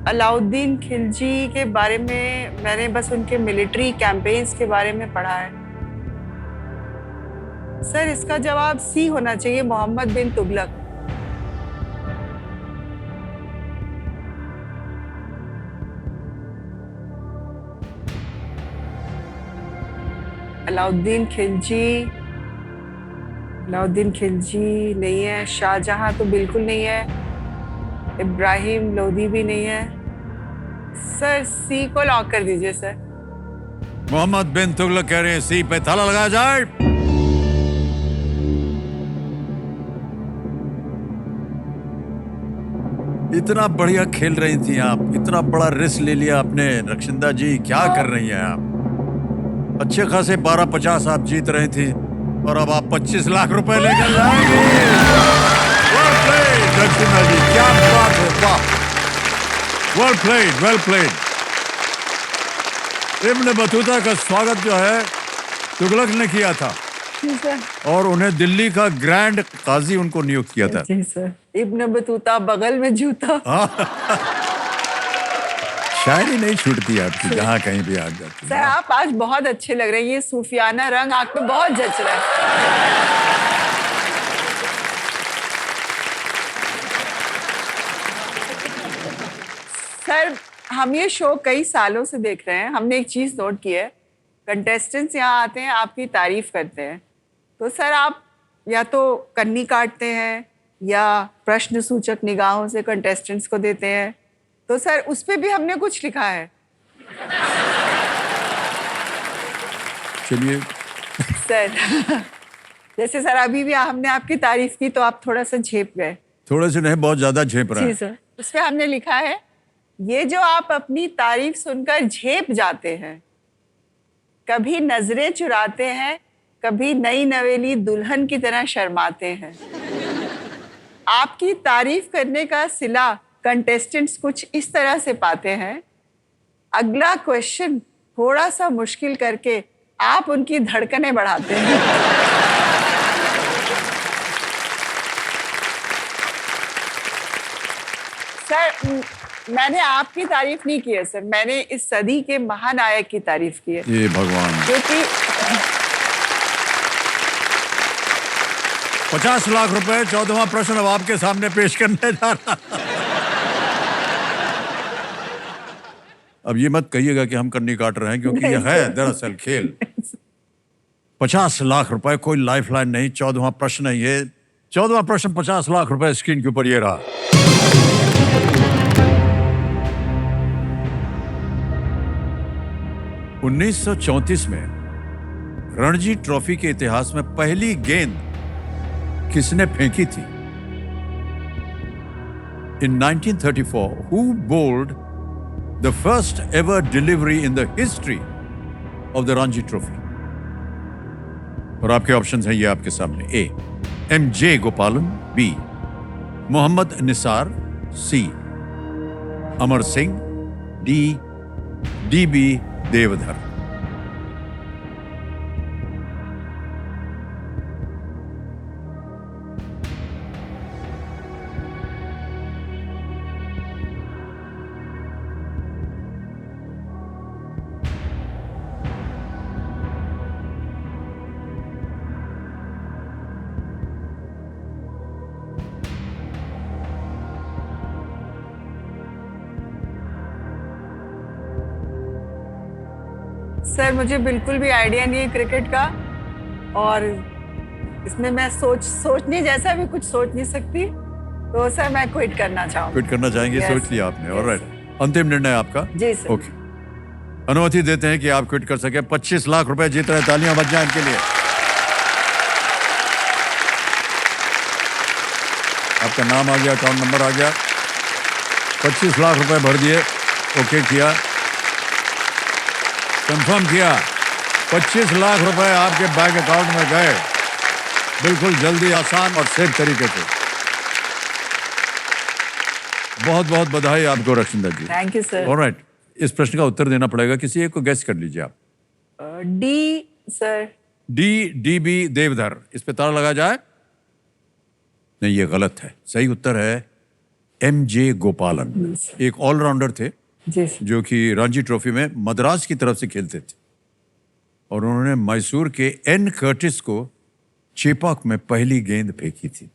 अलाउद्दीन खिलजी के बारे में मैंने बस उनके मिलिट्री कैंपेन्स के बारे में पढ़ा है। सर इसका जवाब सी होना चाहिए, मोहम्मद बिन तुगलक। अलाउद्दीन खिलजी नहीं है, शाहजहां तो बिल्कुल नहीं है, इब्राहिम लोदी भी नहीं है। सर सी को लॉक कर दीजिए सर। मोहम्मद बिन तुगलक कह रहे हैं सी पे ताला लगाया जाए। इतना बढ़िया खेल रही थी आप, इतना बड़ा रिस्क ले लिया आपने रक्षिंदा जी, क्या कर रही हैं आप? अच्छे खासे 1250 आप जीत रहे थे और अब आप 25 लाख रुपए लेकर जाएंगे। वेल प्लेड रक्षिंदा जी, क्या बात है, वाह, well played, well played. Ibn Battuta का स्वागत जो है तुगलक ने किया था जी सर। और उन्हें दिल्ली का ग्रैंड काजी उनको नियुक्त किया था। जी सर। इब्न बतूता बगल में जूता। शायरी नहीं छूटती आपकी, जहाँ कहीं भी आ जाती सर है। आप आज बहुत अच्छे लग रहे हैं, ये सूफियाना रंग आप पे बहुत जच रहा है। सर हम ये शो कई सालों से देख रहे हैं, हमने एक चीज़ नोट की है, कंटेस्टेंट्स यहाँ आते हैं आपकी तारीफ करते हैं, तो सर आप या तो कन्नी काटते हैं या प्रश्न सूचक निगाहों से कंटेस्टेंट्स को देते हैं, तो सर उस पे भी हमने कुछ लिखा है। चलिए, सर जैसे सर अभी भी हमने आपकी तारीफ की तो आप थोड़ा सा झेप गए। थोड़े से नहीं, बहुत ज्यादा झेप रहे जी हैं। सर। उस पे हमने लिखा है, ये जो आप अपनी तारीफ सुनकर झेप जाते हैं, कभी नजरें चुराते हैं, कभी नई नवेली दुल्हन की तरह शर्माते हैं। आपकी तारीफ करने का सिला कंटेस्टेंट्स कुछ इस तरह से पाते हैं, अगला क्वेश्चन थोड़ा सा मुश्किल करके आप उनकी धड़कनें बढ़ाते हैं। सर मैंने आपकी तारीफ नहीं की है सर, मैंने इस सदी के महानायक की तारीफ की है, ये भगवान। क्योंकि 50 लाख रुपए 14वां प्रश्न अब आपके सामने पेश करने जा रहा। अब ये मत कहिएगा कि हम कन्नी काट रहे हैं, क्योंकि ये है दरअसल खेल। 50 लाख रुपए, कोई लाइफ लाइन नहीं। 14वां प्रश्न है ये, 14वां प्रश्न 50 लाख रुपए स्क्रीन के ऊपर ये रहा। उन्नीस में रणजी ट्रॉफी के इतिहास में पहली गेंद किसने फेंकी थी? In 1934, who bowled the first ever delivery in the history of the Ranji Trophy? और आपके ऑप्शंस हैं ये आपके सामने। A M.J. Gopalan, B Mohammad Nisar, C Amar Singh, D D.B. Deodhar. Sir मुझे बिल्कुल भी आइडिया नहीं है क्रिकेट का, और इसमें मैं सोचने जैसा भी कुछ सोच नहीं सकती, तो सर मैं क्विट करना चाहूँगी। क्विट करना चाहेंगे? Yes. सोच लिया आपने। Yes, ऑलराइट, अंतिम निर्णय आपका? जी सर। ओके, अनुमति देते हैं कि आप क्विट कर सके। 25 लाख रुपए जीत रहे, तालियां बज जाएं इनके लिए। आपका नाम आ गया, अकाउंट नंबर आ गया, 25 लाख रुपए भर दिए, ओके किया, कंफर्म किया, 25 लाख रुपए आपके बैंक अकाउंट में गए, बिल्कुल जल्दी, आसान और सेफ तरीके से। बहुत बहुत बधाई आपको Rakshinder ji. Thank you sir. Alright, इस प्रश्न का उत्तर देना पड़ेगा, किसी एक को गेस कर लीजिए आप। D sir. D.B. देवधर, इस पे ताला लगा जाए? नहीं, ये गलत है। सही उत्तर है M.J. गोपालन। एक ऑलराउंडर थे जी सर। जो कि रणजी ट्रॉफी में मद्रास की तरफ से खेलते थे, और उन्होंने मैसूर के एन कर्टिस को चेपाक में पहली गेंद फेंकी थी।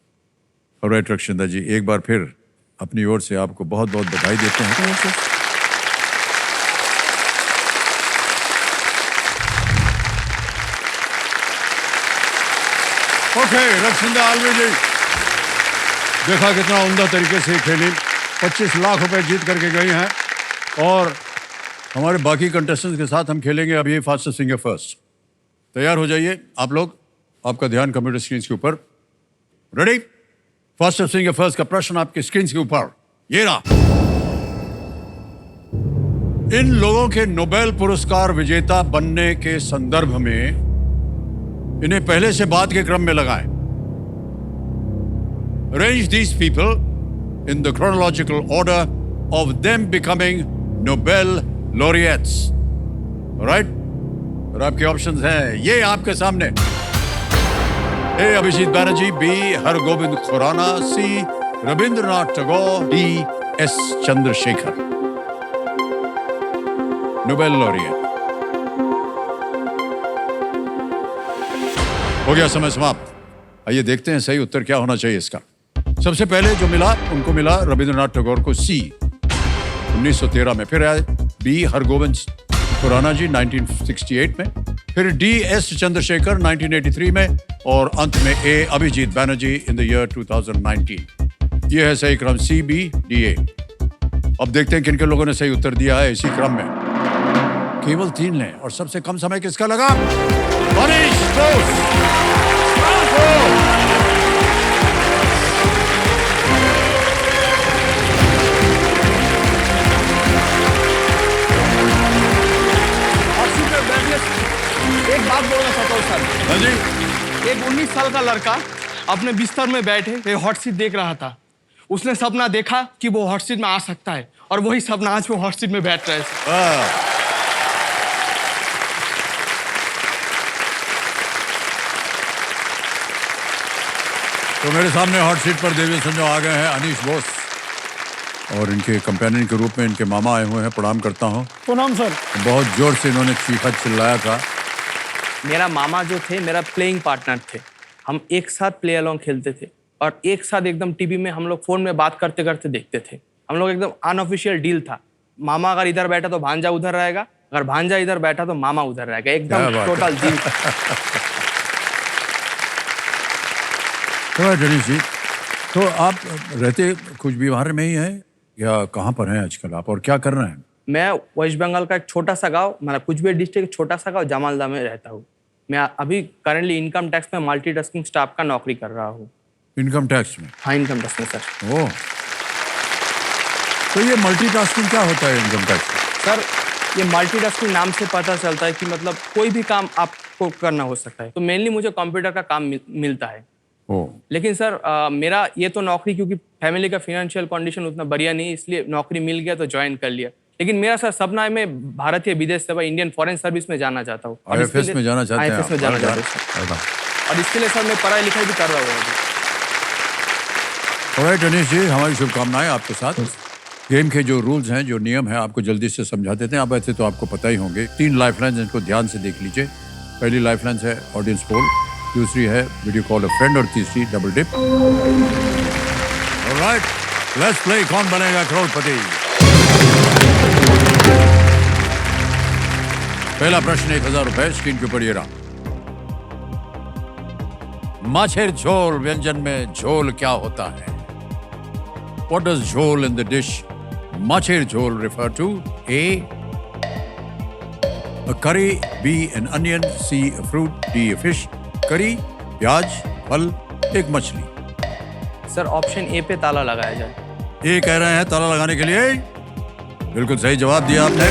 ऑलराइट रक्षिंदर जी, एक बार फिर अपनी ओर से आपको बहुत बहुत बधाई देते हैं। ओके रक्षिंदर आलवी जी, देखा कितना उम्दा तरीके से खेली, 25 लाख रुपए जीत करके गई हैं। और हमारे बाकी कंटेस्टेंट्स के साथ हम खेलेंगे अभी फास्टेस्ट फिंगर फर्स्ट। तैयार हो जाइए आप लोग, आपका ध्यान कंप्यूटर स्क्रीन के ऊपर। रेडी? फास्टेस्ट फिंगर फर्स्ट का प्रश्न आपके स्क्रीन के ऊपर ये रहा। इन लोगों के नोबेल पुरस्कार विजेता बनने के संदर्भ में इन्हें पहले से बाद के क्रम में लगाएं। Arrange these people in the chronological order of them becoming Nobel laureates. Alright? और आपके ऑप्शंस हैं ये आपके सामने। A Abhijit Banerjee, B Hargobind Khorana, C Rabindranath Tagore, D S Chandrasekhar. Nobel laureate. हो गया समय समाप्त। आइए देखते हैं सही उत्तर क्या होना चाहिए इसका। सबसे पहले जो मिला उनको मिला रविंद्रनाथ टैगोर को सी 1913 में, फिर आए बी हरगोविंद खुराना जी 1968 में, फिर डी एस चंद्रशेखर 1983 में, और अंत में A Abhijit Banerjee in the year 2019। यह है सही क्रम सी बी डी ए। अब देखते हैं किन किन लोगों ने सही उत्तर दिया है इसी क्रम में। केवल 3 ने, और सबसे कम समय किसका लगा? मनीष घोष। एक बात बोलना चाहता हूँ सर। हाँ जी। एक 19 साल का लड़का अपने बिस्तर में बैठे एक हॉट सीट देख रहा था। उसने सपना देखा कि वो हॉट सीट में आ सकता है, और वही सपना आज वो हॉट सीट में बैठ रहा है। तो मेरे सामने हॉट सीट पर देवी संजो आ गए हैं अनीश बोस, और इनके कंपेनियन के रूप में इनके मामा आए हुए हैं। प्रणाम करता हूँ। प्रणाम सर। बहुत जोर से इन्होंने चीखा चिल्लाया था। मेरा मामा जो थे मेरा प्लेइंग पार्टनर थे। हम एक साथ प्ले अलॉन्ग खेलते थे, और एक साथ एकदम टीवी में हम लोग फोन में बात करते करते देखते थे। हम लोग एकदम अनऑफिशियल डील था। मामा अगर इधर बैठा तो भांजा उधर रहेगा, अगर भांजा इधर बैठा तो मामा उधर रहेगा, एकदम टोटल डील। तो जनीश जी, तो आप रहते कुछ बिहार में ही हैं या कहाँ पर हैं आजकल आप और क्या कर रहे हैं? मैं वेस्ट बंगाल का एक छोटा सा गांव, मतलब कुचबिहार डिस्ट्रिक्ट छोटा सा गांव जामालदा में रहता हूँ। मैं अभी करंटली इनकम टैक्स में मल्टीटास्किंग स्टाफ का नौकरी कर रहा हूँ। इनकम टैक्स में? हाँ, इनकम टैक्स में सर। ओह, तो ये मल्टीटास्किंग क्या होता है इनकम टैक्स में? सर, ये मल्टीटास्किंग नाम से पता चलता है कि मतलब कोई भी काम आपको करना हो सकता है। तो मेनली मुझे कंप्यूटर का काम मिलता है। ओह, लेकिन सर मेरा ये तो नौकरी, क्योंकि फैमिली का फाइनेंशियल कंडीशन उतना बढ़िया नहीं, इसलिए नौकरी मिल गया तो ज्वाइन कर लिया। लेकिन मेरा सर सपना है मैं भारतीय विदेश सेवा इंडियन फॉरेन सर्विस में जाना चाहता हूँ। IFS में जाना चाहते हैं? IFS में जाना चाहता हूँ सर। और इसके लिए सर मैं पढ़ाई लिखाई भी कर रहा हूँ अभी। ऑलराइट अनीश जी, हमारी शुभकामनाएं आपके साथ। गेम के जो रूल्स हैं, जो नियम हैं, आपको जल्दी से समझा देते हैं। आप ऐसे तो आपको पता ही होंगे। 3 लाइफलाइंस, इनको ध्यान से देख लीजिए। पहली लाइफलाइन है ऑडियंस पोल, दूसरी है वीडियो कॉल अ फ्रेंड और तीसरी double dip. Alright, let's play Kaun Banega करोड़पति। पहला प्रश्न 1000 रुपए स्क्रीन के ऊपर ये रहा। माछेर झोल व्यंजन में झोल क्या होता है? What does झोल in the dish माछेर झोल refer to? A, a curry, B, an onion, C, a fruit, D, a fish. करी, प्याज, फल, एक मछली। सर ऑप्शन ए पे ताला लगाया जाए। ये कह रहे हैं ताला लगाने के लिए? बिल्कुल सही जवाब दिया आपने।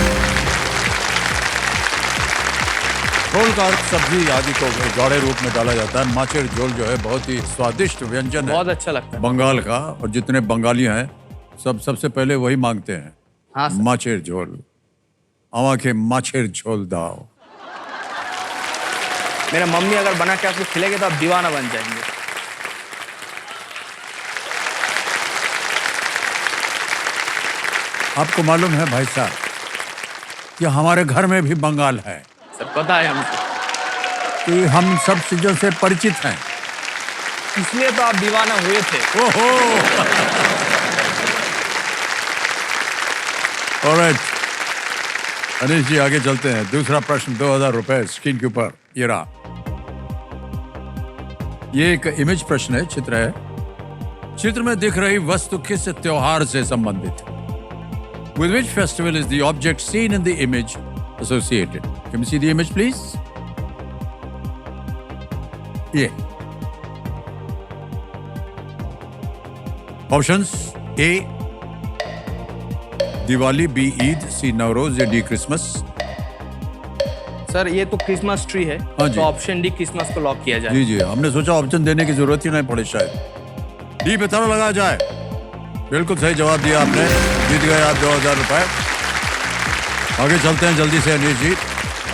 झोल का अर्थ सब्जी आदि को गाढ़े रूप में डाला जाता है। माछेर झोल जो है बहुत ही स्वादिष्ट व्यंजन है, बहुत अच्छा लगता है बंगाल का, और जितने बंगाली हैं सबसे पहले वही मांगते हैं। हाँ सर। माछेर झोल, आवा के माछेर झोल दाओ। मेरा मम्मी अगर बना के आपको खिलेगा तो आप दीवाना बन जाएंगे। आपको मालूम है भाई साहब कि हमारे घर में भी बंगाल है, सर पता है हमको, कि हम सब चीजों से परिचित हैं। इसलिए तो आप दीवाना हुए थे। ओहो, ऑलराइट अनिश जी, आगे चलते हैं। दूसरा प्रश्न 2000 रुपए स्क्रीन के ऊपर ये रहा। ये एक इमेज प्रश्न है, चित्र है। चित्र में दिख रही वस्तु किस त्योहार से संबंधित है? With which festival is the object seen in the image associated? Can we see the image, please? Yeah. Options: A, Diwali, B, Eid, C, Nowruz, या D, Christmas? सर ये तो क्रिसमस ट्री है, हाँ जी। तो ऑप्शन डी क्रिसमस को lock किया जाए। जी जी, हमने सोचा ऑप्शन देने की जरूरत ही नहीं पड़े, शायद डी पे ताला लगाया जाए। बिल्कुल सही जवाब दिया आपने, जीत गए आप 2000 रुपए। आगे चलते हैं जल्दी से अनिश जी,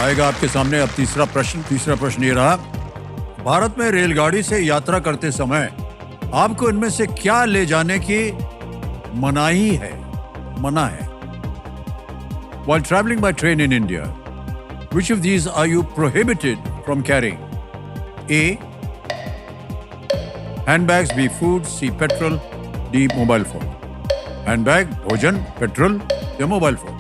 आएगा आपके सामने अब तीसरा प्रश्न ये रहा। भारत में रेलगाड़ी से यात्रा करते समय आपको इनमें से क्या ले जाने की मना है? While traveling by train in India, which of these are you prohibited from carrying? A, handbags, B, food, C, petrol, D, mobile phone. Handbag, भोजन, पेट्रोल या mobile phone?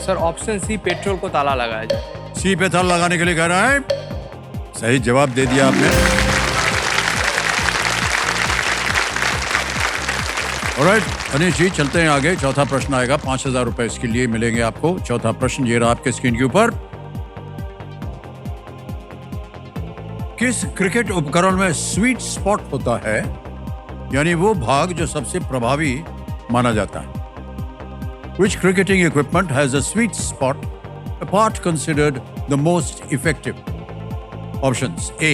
Sir option C petrol को ताला लगाया जाए। सी पे ताला लगाने के लिए कह रहा है। सही जवाब दे दिया आपने। ऑलराइट अनिश जी, चलते हैं आगे। चौथा प्रश्न आएगा, 5000 रुपए इसके लिए मिलेंगे आपको। चौथा प्रश्न ये रहा आपके स्क्रीन के ऊपर। किस क्रिकेट उपकरण में स्वीट स्पॉट होता है, यानी वो भाग जो सबसे प्रभावी माना जाता है? Which cricketing equipment has a sweet spot, a part considered the most effective? Options: A,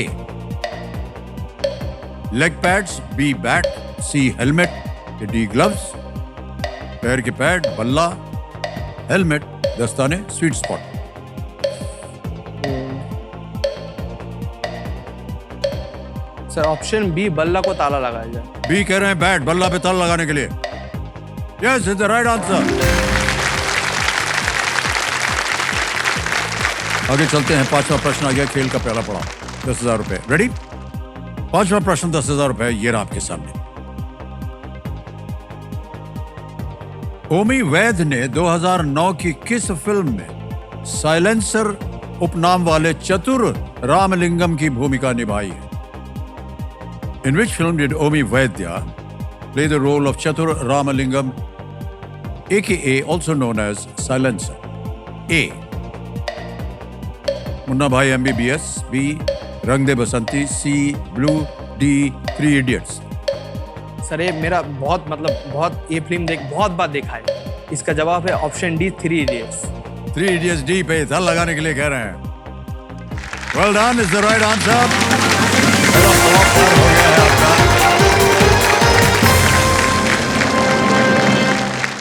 leg pads, B, bat, C, helmet, D, gloves. पैर के पैड, बल्ला, हेलमेट, दस्ताने, sweet spot. Sir option B बल्ला को ताला लगाया जाए। बी कह रहे हैं बैट, बल्ला पे ताला लगाने के लिए। Yes, is the right answer. आगे चलते हैं, पांचवा प्रश्न आ गया, खेल का पहला पड़ाव, 10,000 रुपए। रेडी? पांचवा प्रश्न 10,000 रुपए, ये रहा आपके सामने। ओमी वैद ने 2009 की किस फिल्म में साइलेंसर उपनाम वाले चतुर रामलिंगम की भूमिका निभाई है? In which film did Omi Vaidya play the role of Chatur Ramalingam, aka also known as Silencer? A. Munna Bhai MBBS. B. Rang De Basanti. C. Blue. D. Three Idiots. Sir ये मेरा बहुत ये film बहुत बार देखा है। इसका जवाब है option D, 3 idiots. 3 Idiots D पे था लगाने के लिए कह रहे हैं। Well done is the right answer. पहला सवाल पार हो गया है आपका।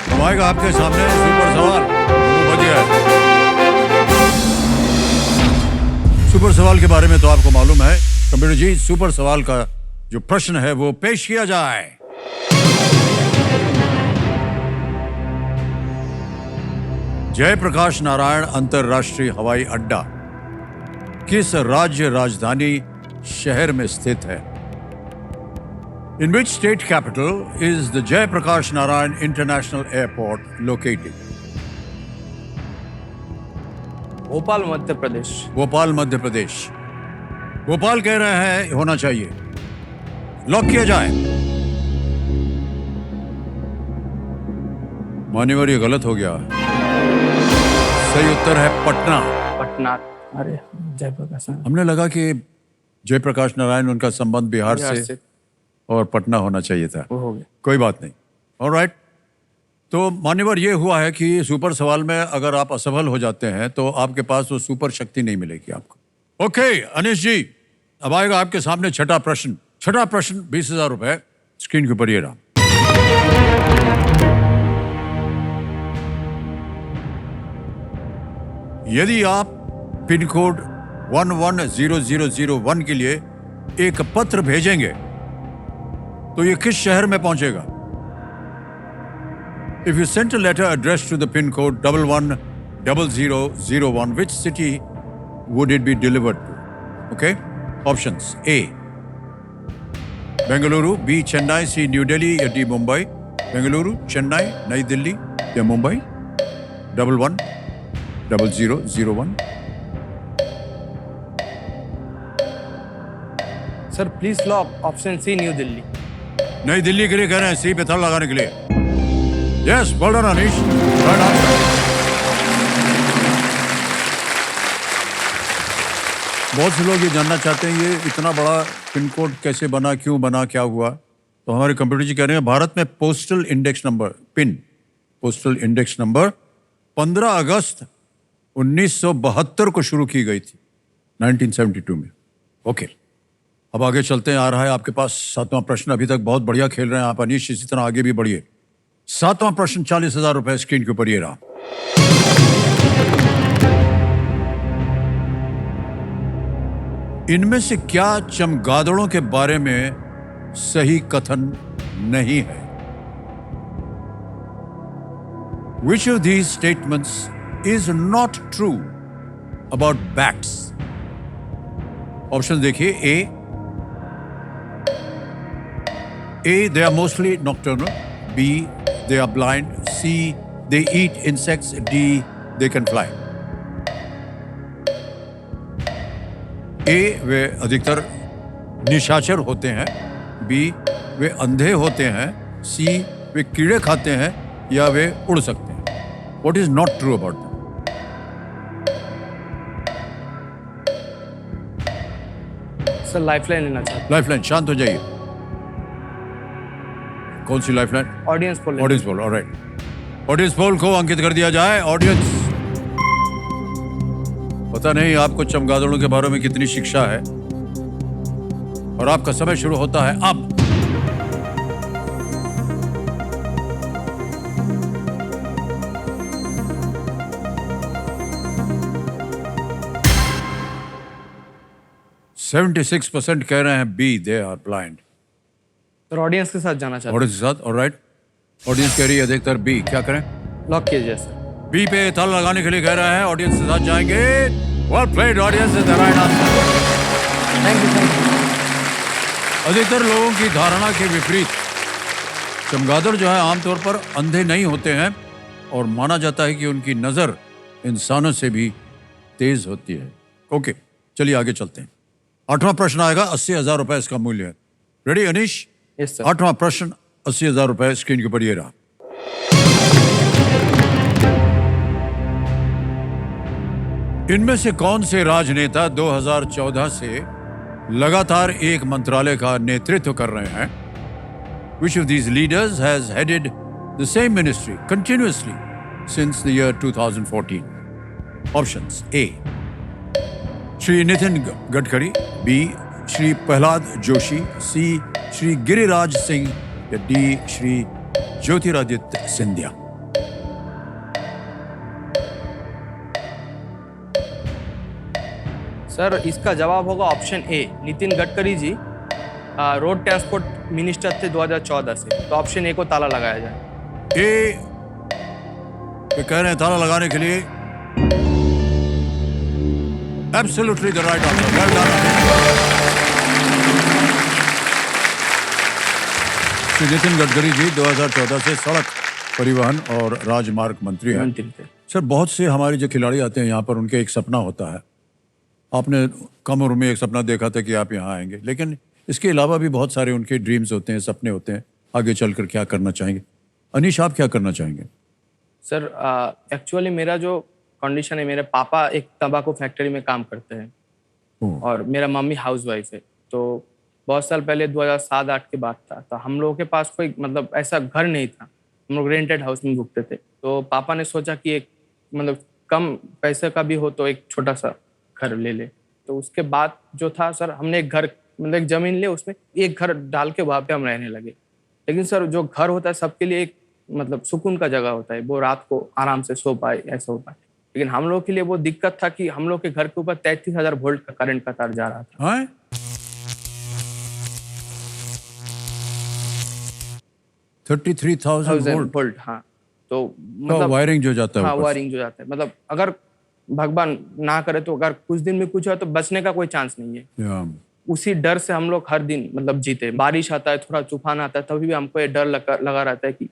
तो आएगा आपके सामने सुपर सवाल। वो बढ़िया है। सुपर सवाल के बारे में तो आपको मालूम है। कंप्यूटर जी, सुपर सवाल का जो प्रश्न है वो पेश किया जाए। जयप्रकाश नारायण अंतरराष्ट्रीय हवाई अड्डा किस राज्य राजधानी शहर में स्थित है? In which state capital is the Jayaprakash Narayan international airport located? Bhopal, Madhya Pradesh. Bhopal, Madhya Pradesh. Bhopal कह रहे हैं होना चाहिए। लॉक किया जाए। मान्यवर ये गलत हो गया। सही उत्तर है पटना। पटना। अरे जयप्रकाश हमने लगा कि जयप्रकाश नारायण उनका संबंध बिहार से और पटना होना चाहिए था। वो हो गया। कोई बात नहीं। ऑलराइट। तो मान्यवर ये हुआ है कि सुपर सवाल में अगर आप असफल हो जाते हैं तो आपके पास वो सुपर शक्ति नहीं मिलेगी आपको। ओके अनिश जी, अब आएगा आपके सामने छठा प्रश्न। छठा प्रश्न 20,000 रुपए स्क्रीन के ऊपर ये रहा। यदि आप पिन कोड 110001 के लिए एक पत्र भेजेंगे तो ये किस शहर में पहुंचेगा? If you sent a letter addressed to the pin code 110001, which city would it be delivered to? Okay? Options: A. Bengaluru, B. Chennai, C. New Delhi, या D. Mumbai. Bengaluru, Chennai, नई दिल्ली या Mumbai? 110001. Sir please lock option C, new Delhi. नई दिल्ली के लिए कह रहे हैं सी पे थड़ लगाने के लिए। Yes, well done Anish. Right answer. बहुत से लोग ये जानना चाहते हैं ये इतना बड़ा पिन कोड कैसे बना, क्यों बना, क्या हुआ। तो हमारे कंप्यूटर जी कह रहे हैं भारत में postal index number postal index number 15 अगस्त 1972 को शुरू की गई थी, 1972 में। ओके, अब आगे चलते हैं। आ रहा है आपके पास 7वां प्रश्न। अभी तक बहुत बढ़िया खेल रहे हैं आप अनीश, इसी तरह आगे भी बढ़िए। 7वां प्रश्न 40,000 रुपए स्क्रीन के ऊपर ये रहा। इनमें से क्या चमगादड़ों के बारे में सही कथन नहीं है? Which of these statements is not true about bats? Option देखिए। A, they are mostly nocturnal. B, they are blind. C, they eat insects. D, they can fly. A, वे अधिकतर निशाचर होते हैं। B, वे अंधे होते हैं। C, वे कीड़े खाते हैं या वे उड़ सकते हैं। What is not true about them? Sir lifeline लेना चाहता लाइफलाइन, शांत हो जाइए। कौन सी लाइफलाइन? हूँ। Audience poll. Audience poll, alright. Audience poll को अंकित कर दिया जाए। ऑडियंस, पता नहीं आपको चमगादड़ों के बारे में कितनी शिक्षा है। और आपका समय शुरू होता है अब। सेवेंटी 76% कह रहे हैं B, they are blind. Sir audience के साथ जाना चाहता ऑडियंस के साथ, ऑलराइट। ऑडियंस कह रही है अधिकतर बी। क्या करें? हूँ। लॉक कीजिए सर। बी पे ताला लगाने के लिए कह रहे हैं। ऑडियंस के साथ जाएंगे। Well played audience, is the right answer. Thank you. अधिकतर लोगों की धारणा के विपरीत चमगादड़ जो है आमतौर पर अंधे नहीं होते हैं और माना जाता है कि उनकी नजर इंसानों से भी तेज होती है। ओके, चलिए आगे चलते हैं। 8वां प्रश्न आएगा। 80,000 रुपए इसका मूल्य है। रेडी अनीश? Yes sir. 8वां प्रश्न, 80,000 रुपए स्क्रीन के ऊपर ये रहा। इनमें से कौन से राजनेता 2014 से लगातार एक मंत्रालय का नेतृत्व कर रहे हैं? Which of these leaders has headed the same ministry continuously since the year 2014? Options: A. Shri Nitin Gadkari, B. Shri Prahlad Joshi, C. Shri Giriraj Singh या D. श्री ज्योतिरादित्य सिंधिया। सर इसका जवाब होगा option A, Nitin Gadkari ji road transport minister थे 2014 से, तो ऑप्शन ए को ताला लगाया जाए। ए ये कह रहे हैं ताला लगाने के लिए। Absolutely the right answer. Well done. Shri Nitin Gadkari ji 2014 से सड़क परिवहन और राजमार्ग मंत्री हैं। मंत्री थे। सर बहुत से हमारे जो खिलाड़ी आते हैं यहाँ पर, उनके एक सपना होता है। आपने कम उम्र में एक सपना देखा था कि आप यहाँ आएंगे, लेकिन इसके अलावा भी बहुत सारे उनके ड्रीम्स होते हैं, सपने होते हैं, आगे चलकर क्या करना चाहेंगे। अनीश, आप क्या करना चाहेंगे? सर एक्चुअली मेरा जो कंडीशन है, मेरे पापा एक तंबाकू फैक्ट्री में काम करते हैं ओह। और मेरा मम्मी हाउसवाइफ है। तो बहुत साल पहले 2007-8 की बात था, तो हम लोगों के पास कोई मतलब ऐसा घर नहीं था, हम लोग रेंटेड हाउस में रुकते थे। तो पापा ने सोचा कि एक मतलब कम पैसे का भी हो तो एक छोटा सा घर ले ले। तो उसके बाद जो था सर, हमने एक घर मतलब एक ज़मीन ले, उसमें एक घर डाल के वहाँ पे हम रहने लगे। लेकिन सर जो घर होता है सबके लिए एक मतलब सुकून का जगह होता है, वो रात को आराम से सो पाए, ऐसा हो पाए। लेकिन हम लोग के लिए वो दिक्कत था कि हम लोग के घर के ऊपर 33,000 वोल्ट का करंट का तार जा रहा था। हाँ? 33,000 वोल्ट, हाँ। तो मतलब वायरिंग जो जाता है हाँ, ऊपर से। वायरिंग जो जाता है, मतलब अगर भगवान ना करे तो अगर कुछ दिन में कुछ हुआ तो बचने का कोई चांस नहीं है। या, उसी डर से हम लोग हर दिन मतलब जीते। बारिश आता है, थोड़ा तूफान आता है, तभी भी हमको ये डर लगा रहता है कि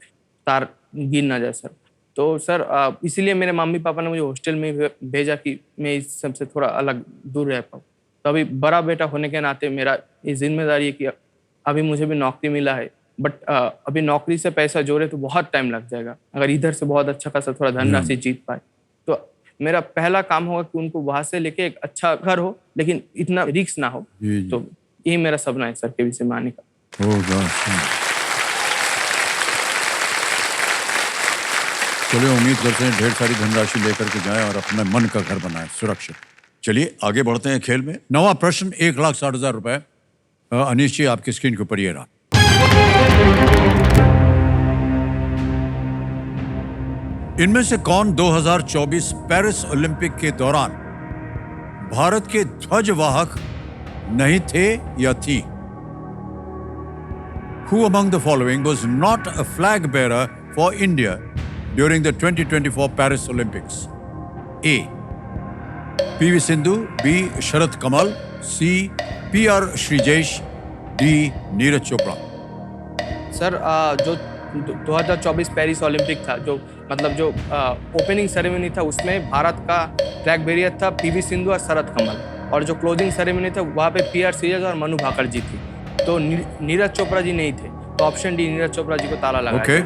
तार गिर ना जाए सर। तो सर इसीलिए मेरे मम्मी पापा ने मुझे हॉस्टल में भेजा कि मैं इस सबसे थोड़ा अलग दूर रह पाऊँ। तो अभी बड़ा बेटा होने के नाते मेरा ये जिम्मेदारी है कि अभी मुझे भी नौकरी मिला है, बट अभी नौकरी से पैसा जोड़े तो बहुत टाइम लग जाएगा। अगर इधर से बहुत अच्छा खासा थोड़ा धनराशि जीत पाए तो मेरा पहला काम होगा कि उनको वहां से लेके एक अच्छा घर हो, लेकिन इतना रिस्क ना हो। जी, जी। तो यही मेरा सपना है सर के विषय में आने का। Oh gosh. चलिए, उम्मीद करते हैं ढेर सारी धनराशि लेकर के जाएं और अपने मन का घर बनाएं सुरक्षित। चलिए आगे बढ़ते हैं खेल में। 9वां प्रश्न, 1,60,000 रुपए। अनीश जी, आपकी स्क्रीन के ऊपर ये रहा। इनमें से कौन 2024 पेरिस ओलंपिक के दौरान भारत के ध्वजवाहक नहीं थे या थी? Who among the following was not a flag bearer for India during the 2024 Paris Olympics? A. PV Sindhu, B. Sharat Kamal, C. PR Shrijesh, D. Neeraj Chopra. Sir जो 2024 पेरिस ओलंपिक था, जो मतलब जो ओपनिंग सेरेमनी था उसमें भारत का फ्लैग बेरियर था PV Sindhu और शरत कमल, और जो क्लोजिंग सेरेमनी था वहाँ पे PR श्रीजेश और मनु भाकर जी थी। तो नीरज चोपड़ा जी नहीं थे, तो ऑप्शन डी, नीरज चोपड़ा जी को ताला लगा। ओके,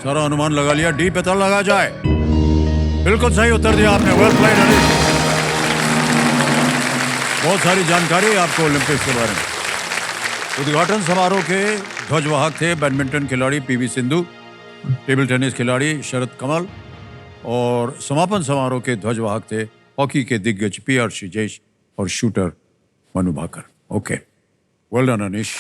सारा अनुमान लगा लिया, डी पे ताला लगा जाए। बिल्कुल सही उत्तर दिया आपने। Well played Anish. बहुत सारी जानकारी आपको ओलंपिक्स के बारे में। उद्घाटन समारोह के ध्वजवाहक थे बैडमिंटन खिलाड़ी पीवी सिंधु, टेबल टेनिस खिलाड़ी शरत कमल, और समापन समारोह के ध्वजवाहक थे हॉकी के दिग्गज PR श्रीजेश और shooter Manu Bhaker. Okay, well done Anish.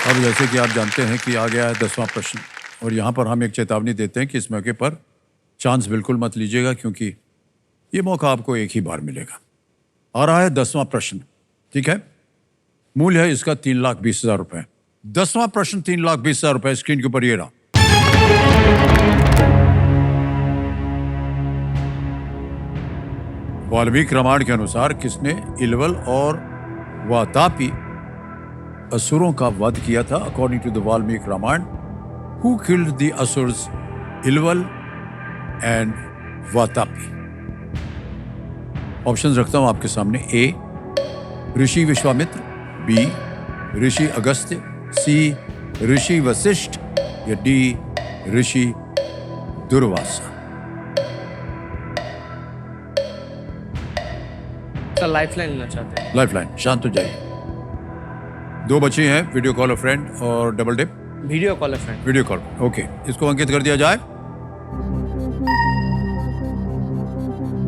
अब जैसे कि आप जानते हैं कि आ गया है 10वां प्रश्न, और यहाँ पर हम एक चेतावनी देते हैं कि इस मौके पर चांस बिल्कुल मत लीजिएगा, क्योंकि ये मौका आपको एक ही बार मिलेगा। आ रहा है 10वां प्रश्न, ठीक है? मूल्य है इसका 3,20,000 रुपए। 10वां प्रश्न 3,20,000 रुपए, स्क्रीन के ऊपर ये रहा। वाल्मीकि रामायण के अनुसार किसने इलवल और वातापी असुरों का वध किया था? According to the Valmiki Ramayana, who killed the asuras Ilvala and Vatapi? Options रखता हूं आपके सामने। A. Rishi Vishwamitra, B Rishi Agastya, C Rishi Vashishtha या D Rishi Durvasa? Sir lifeline लेना चाहते हैं। लाइफलाइन, शांत हो जाइए। दो बच्चे हैं, वीडियो कॉल अ फ्रेंड और डबल डिप। वीडियो कॉल है फ्रेंड। Video call, okay. इसको अंकित कर दिया जाए।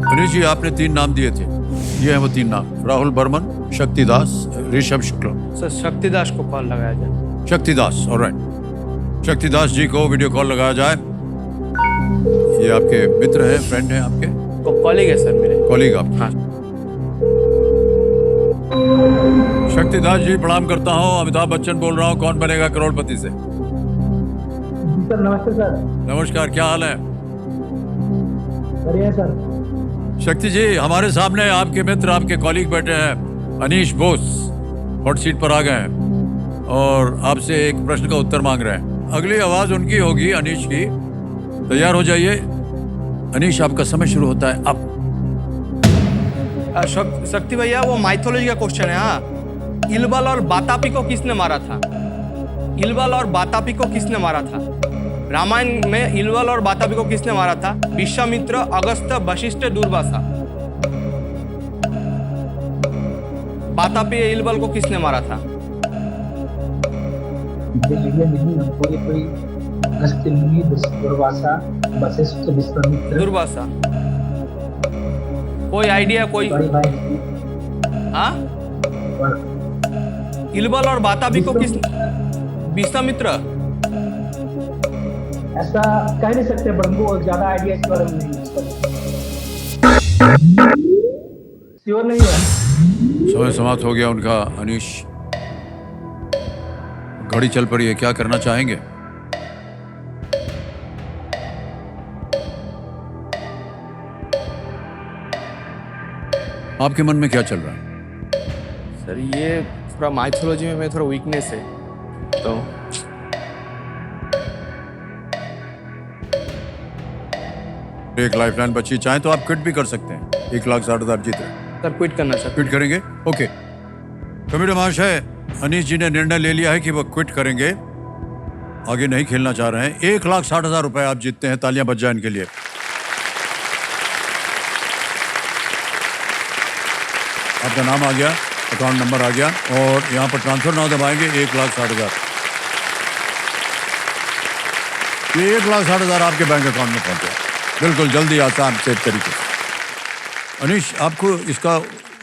अनिश जी, आपने 3 नाम दिए थे, ये हैं वो 3 नाम: राहुल बर्मन, शक्तिदास, ऋषभ शुक्ला। सर शक्तिदास को कॉल लगाया जाए। शक्तिदास, ऑलराइट। शक्तिदास जी को वीडियो कॉल लगाया जाए। ये आपके मित्र हैं, फ्रेंड हैं आपके? तो कॉलीग है सर मेरे। कॉलीग आप? हाँ। शक्तिदास जी, प्रणाम करता हूँ। अमिताभ बच्चन बोल रहा हूँ, कौन बनेगा करोड़पति से। सर नमस्ते सर। नमस्कार, क्या हाल है? बढ़िया सर। शक्ति जी, हमारे सामने आपके मित्र, आपके कॉलीग बैठे हैं, अनीश बोस, हॉट सीट पर आ गए हैं और आपसे एक प्रश्न का उत्तर मांग रहे हैं। अगली आवाज उनकी होगी, अनीश की। तैयार हो जाइए। अनीश, आपका समय शुरू होता है अब। शक्ति भैया, वो माइथोलॉजी का क्वेश्चन है। हाँ, इल्बल और बातापी को किसने मारा था? इल्बल और बातापी को किसने मारा था? रामायण में इल्बल और बातापी को किसने मारा था? विश्वामित्र, अगस्त्य, वशिष्ठ, दुर्वासा। बातापी इल्बल को किसने मारा था? नहीं हमको ये कोई अगस्त्य मुनि, दुर्वासा, वशिष्ठ, विश्वामित्र। दुर्वासा। कोई आइडिया? कोई? बड़े भाई हाँ, इल्बल और बातापी को किस? विश्वामित्र। ऐसा कह नहीं सकते, पर हमको ज्यादा आइडिया इस बारे में नहीं श्योर नहीं है। समय समाप्त हो गया उनका। अनीश, घड़ी चल पड़ी है, क्या करना चाहेंगे? आपके मन में क्या चल रहा है? सर ये थोड़ा माइथोलॉजी में मेरा थोड़ा वीकनेस है, तो एक लाइफलाइन बची, चाहे तो आप क्विट भी कर सकते हैं। 1,60,000 जीत रहे। सर क्विट करना चाहते क्विट करेंगे? ओके। कमेटी महाशय, अनीश जी ने निर्णय ले लिया है कि वो क्विट करेंगे, आगे नहीं खेलना चाह रहे हैं। 1,60,000 रुपए आप जीतते हैं। तालियां बज जाए इनके लिए। आपका नाम आ गया, अकाउंट नंबर आ गया और यहाँ पर ट्रांसफर नाउ दबाएंगे। 1,60,000, ये 1,60,000 आपके बैंक अकाउंट में पहुंच गया। बिल्कुल जल्दी, आसान से तरीके से। अनीश, आपको इसका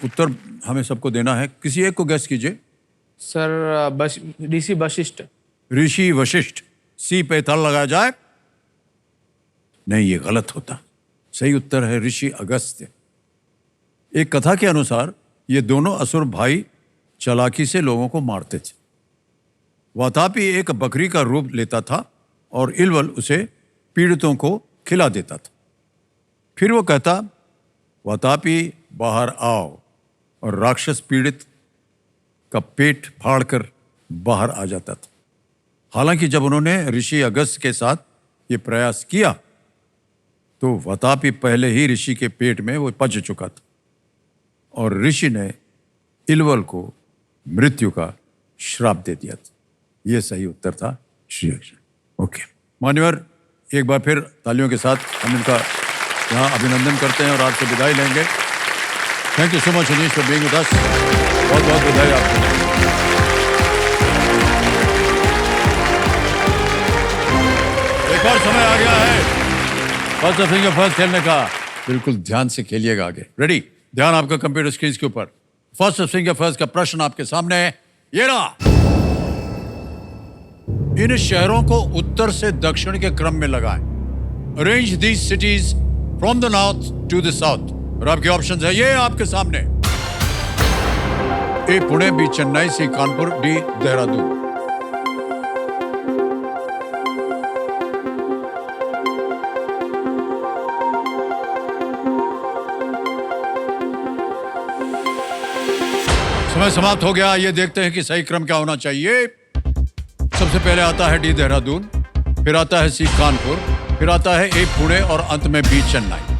उत्तर हमें सबको देना है, किसी एक को गैस कीजिए। सर ऋषि वशिष्ठ। ऋषि वशिष्ठ, सी पे ताल लगाया जाए। नहीं, ये गलत होता। सही उत्तर है ऋषि अगस्त्य। एक कथा के अनुसार ये दोनों असुर भाई चालाकी से लोगों को मारते थे। वातापी एक बकरी का रूप लेता था और इल्बल उसे पीड़ितों को खिला देता था। फिर वो कहता, वातापी बाहर आओ, और राक्षस पीड़ित का पेट फाड़कर बाहर आ जाता था। हालांकि जब उन्होंने ऋषि अगस्त्य के साथ ये प्रयास किया तो वातापी पहले ही ऋषि के पेट में वो पच चुका था और ऋषि ने इल्बल को मृत्यु का श्राप दे दिया था। ये सही उत्तर था श्री अक्षय। ओके मान्यवर, एक बार फिर तालियों के साथ हम इनका यहाँ अभिनंदन करते हैं और आपसे विदाई लेंगे। Thank you so much Anish for being with us. बहुत बहुत बधाई आपको। एक और समय आ गया है फर्स्ट फिंगर फर्स्ट खेलने का। बिल्कुल ध्यान से खेलिएगा आगे। रेडी? ध्यान आपका कंप्यूटर स्क्रीन के ऊपर। फर्स्ट फिंगर फर्स्ट का प्रश्न आपके सामने है, ये रहा। इन शहरों को उत्तर से दक्षिण के क्रम में लगाएं। Arrange these cities from the north to the south. और आपके ऑप्शंस है ये आपके सामने। A Pune, B Chennai, C Kanpur, D Dehradun. समय समाप्त हो गया। ये देखते हैं कि सही क्रम क्या होना चाहिए। सबसे पहले आता है डी देहरादून, फिर आता है सी कानपुर, फिर आता है ए पुणे और अंत में B Chennai.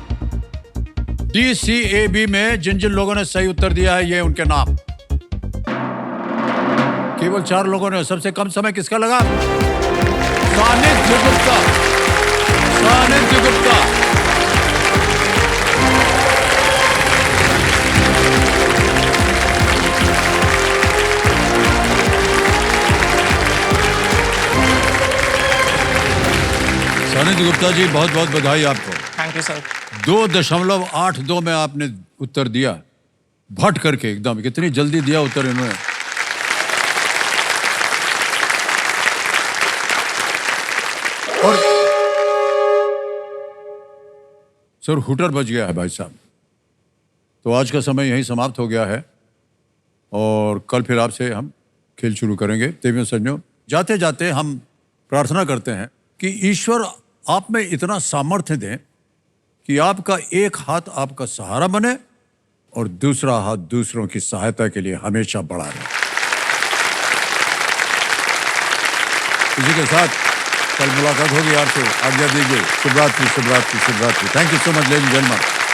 D C A B में जिन जिन लोगों ने सही उत्तर दिया है ये उनके नाम। केवल 4 लोगों ने। सबसे कम समय किसका लगा? सानिध्य गुप्ता। सानिध्य गुप्ता। सानिध्य गुप्ता जी, बहुत बहुत बधाई आपको। Thank you sir. 2.82 में आपने उत्तर दिया, भट करके एकदम। कितनी जल्दी दिया उत्तर इन्होंने। और सर हुटर बज गया है भाई साहब। तो आज का समय यहीं समाप्त हो गया है और कल फिर आपसे हम खेल शुरू करेंगे। देवियों सज्जनों, जाते जाते हम प्रार्थना करते हैं कि ईश्वर आप में इतना सामर्थ्य दें कि आपका एक हाथ आपका सहारा बने और दूसरा हाथ दूसरों की सहायता के लिए हमेशा बढ़ा रहे। इसी के साथ कल मुलाकात होगी आपसे। आज्ञा दीजिए। शुभ रात्रि, शुभ रात्रि, शुभ रात्रि। Thank you so much ladies and gentleman.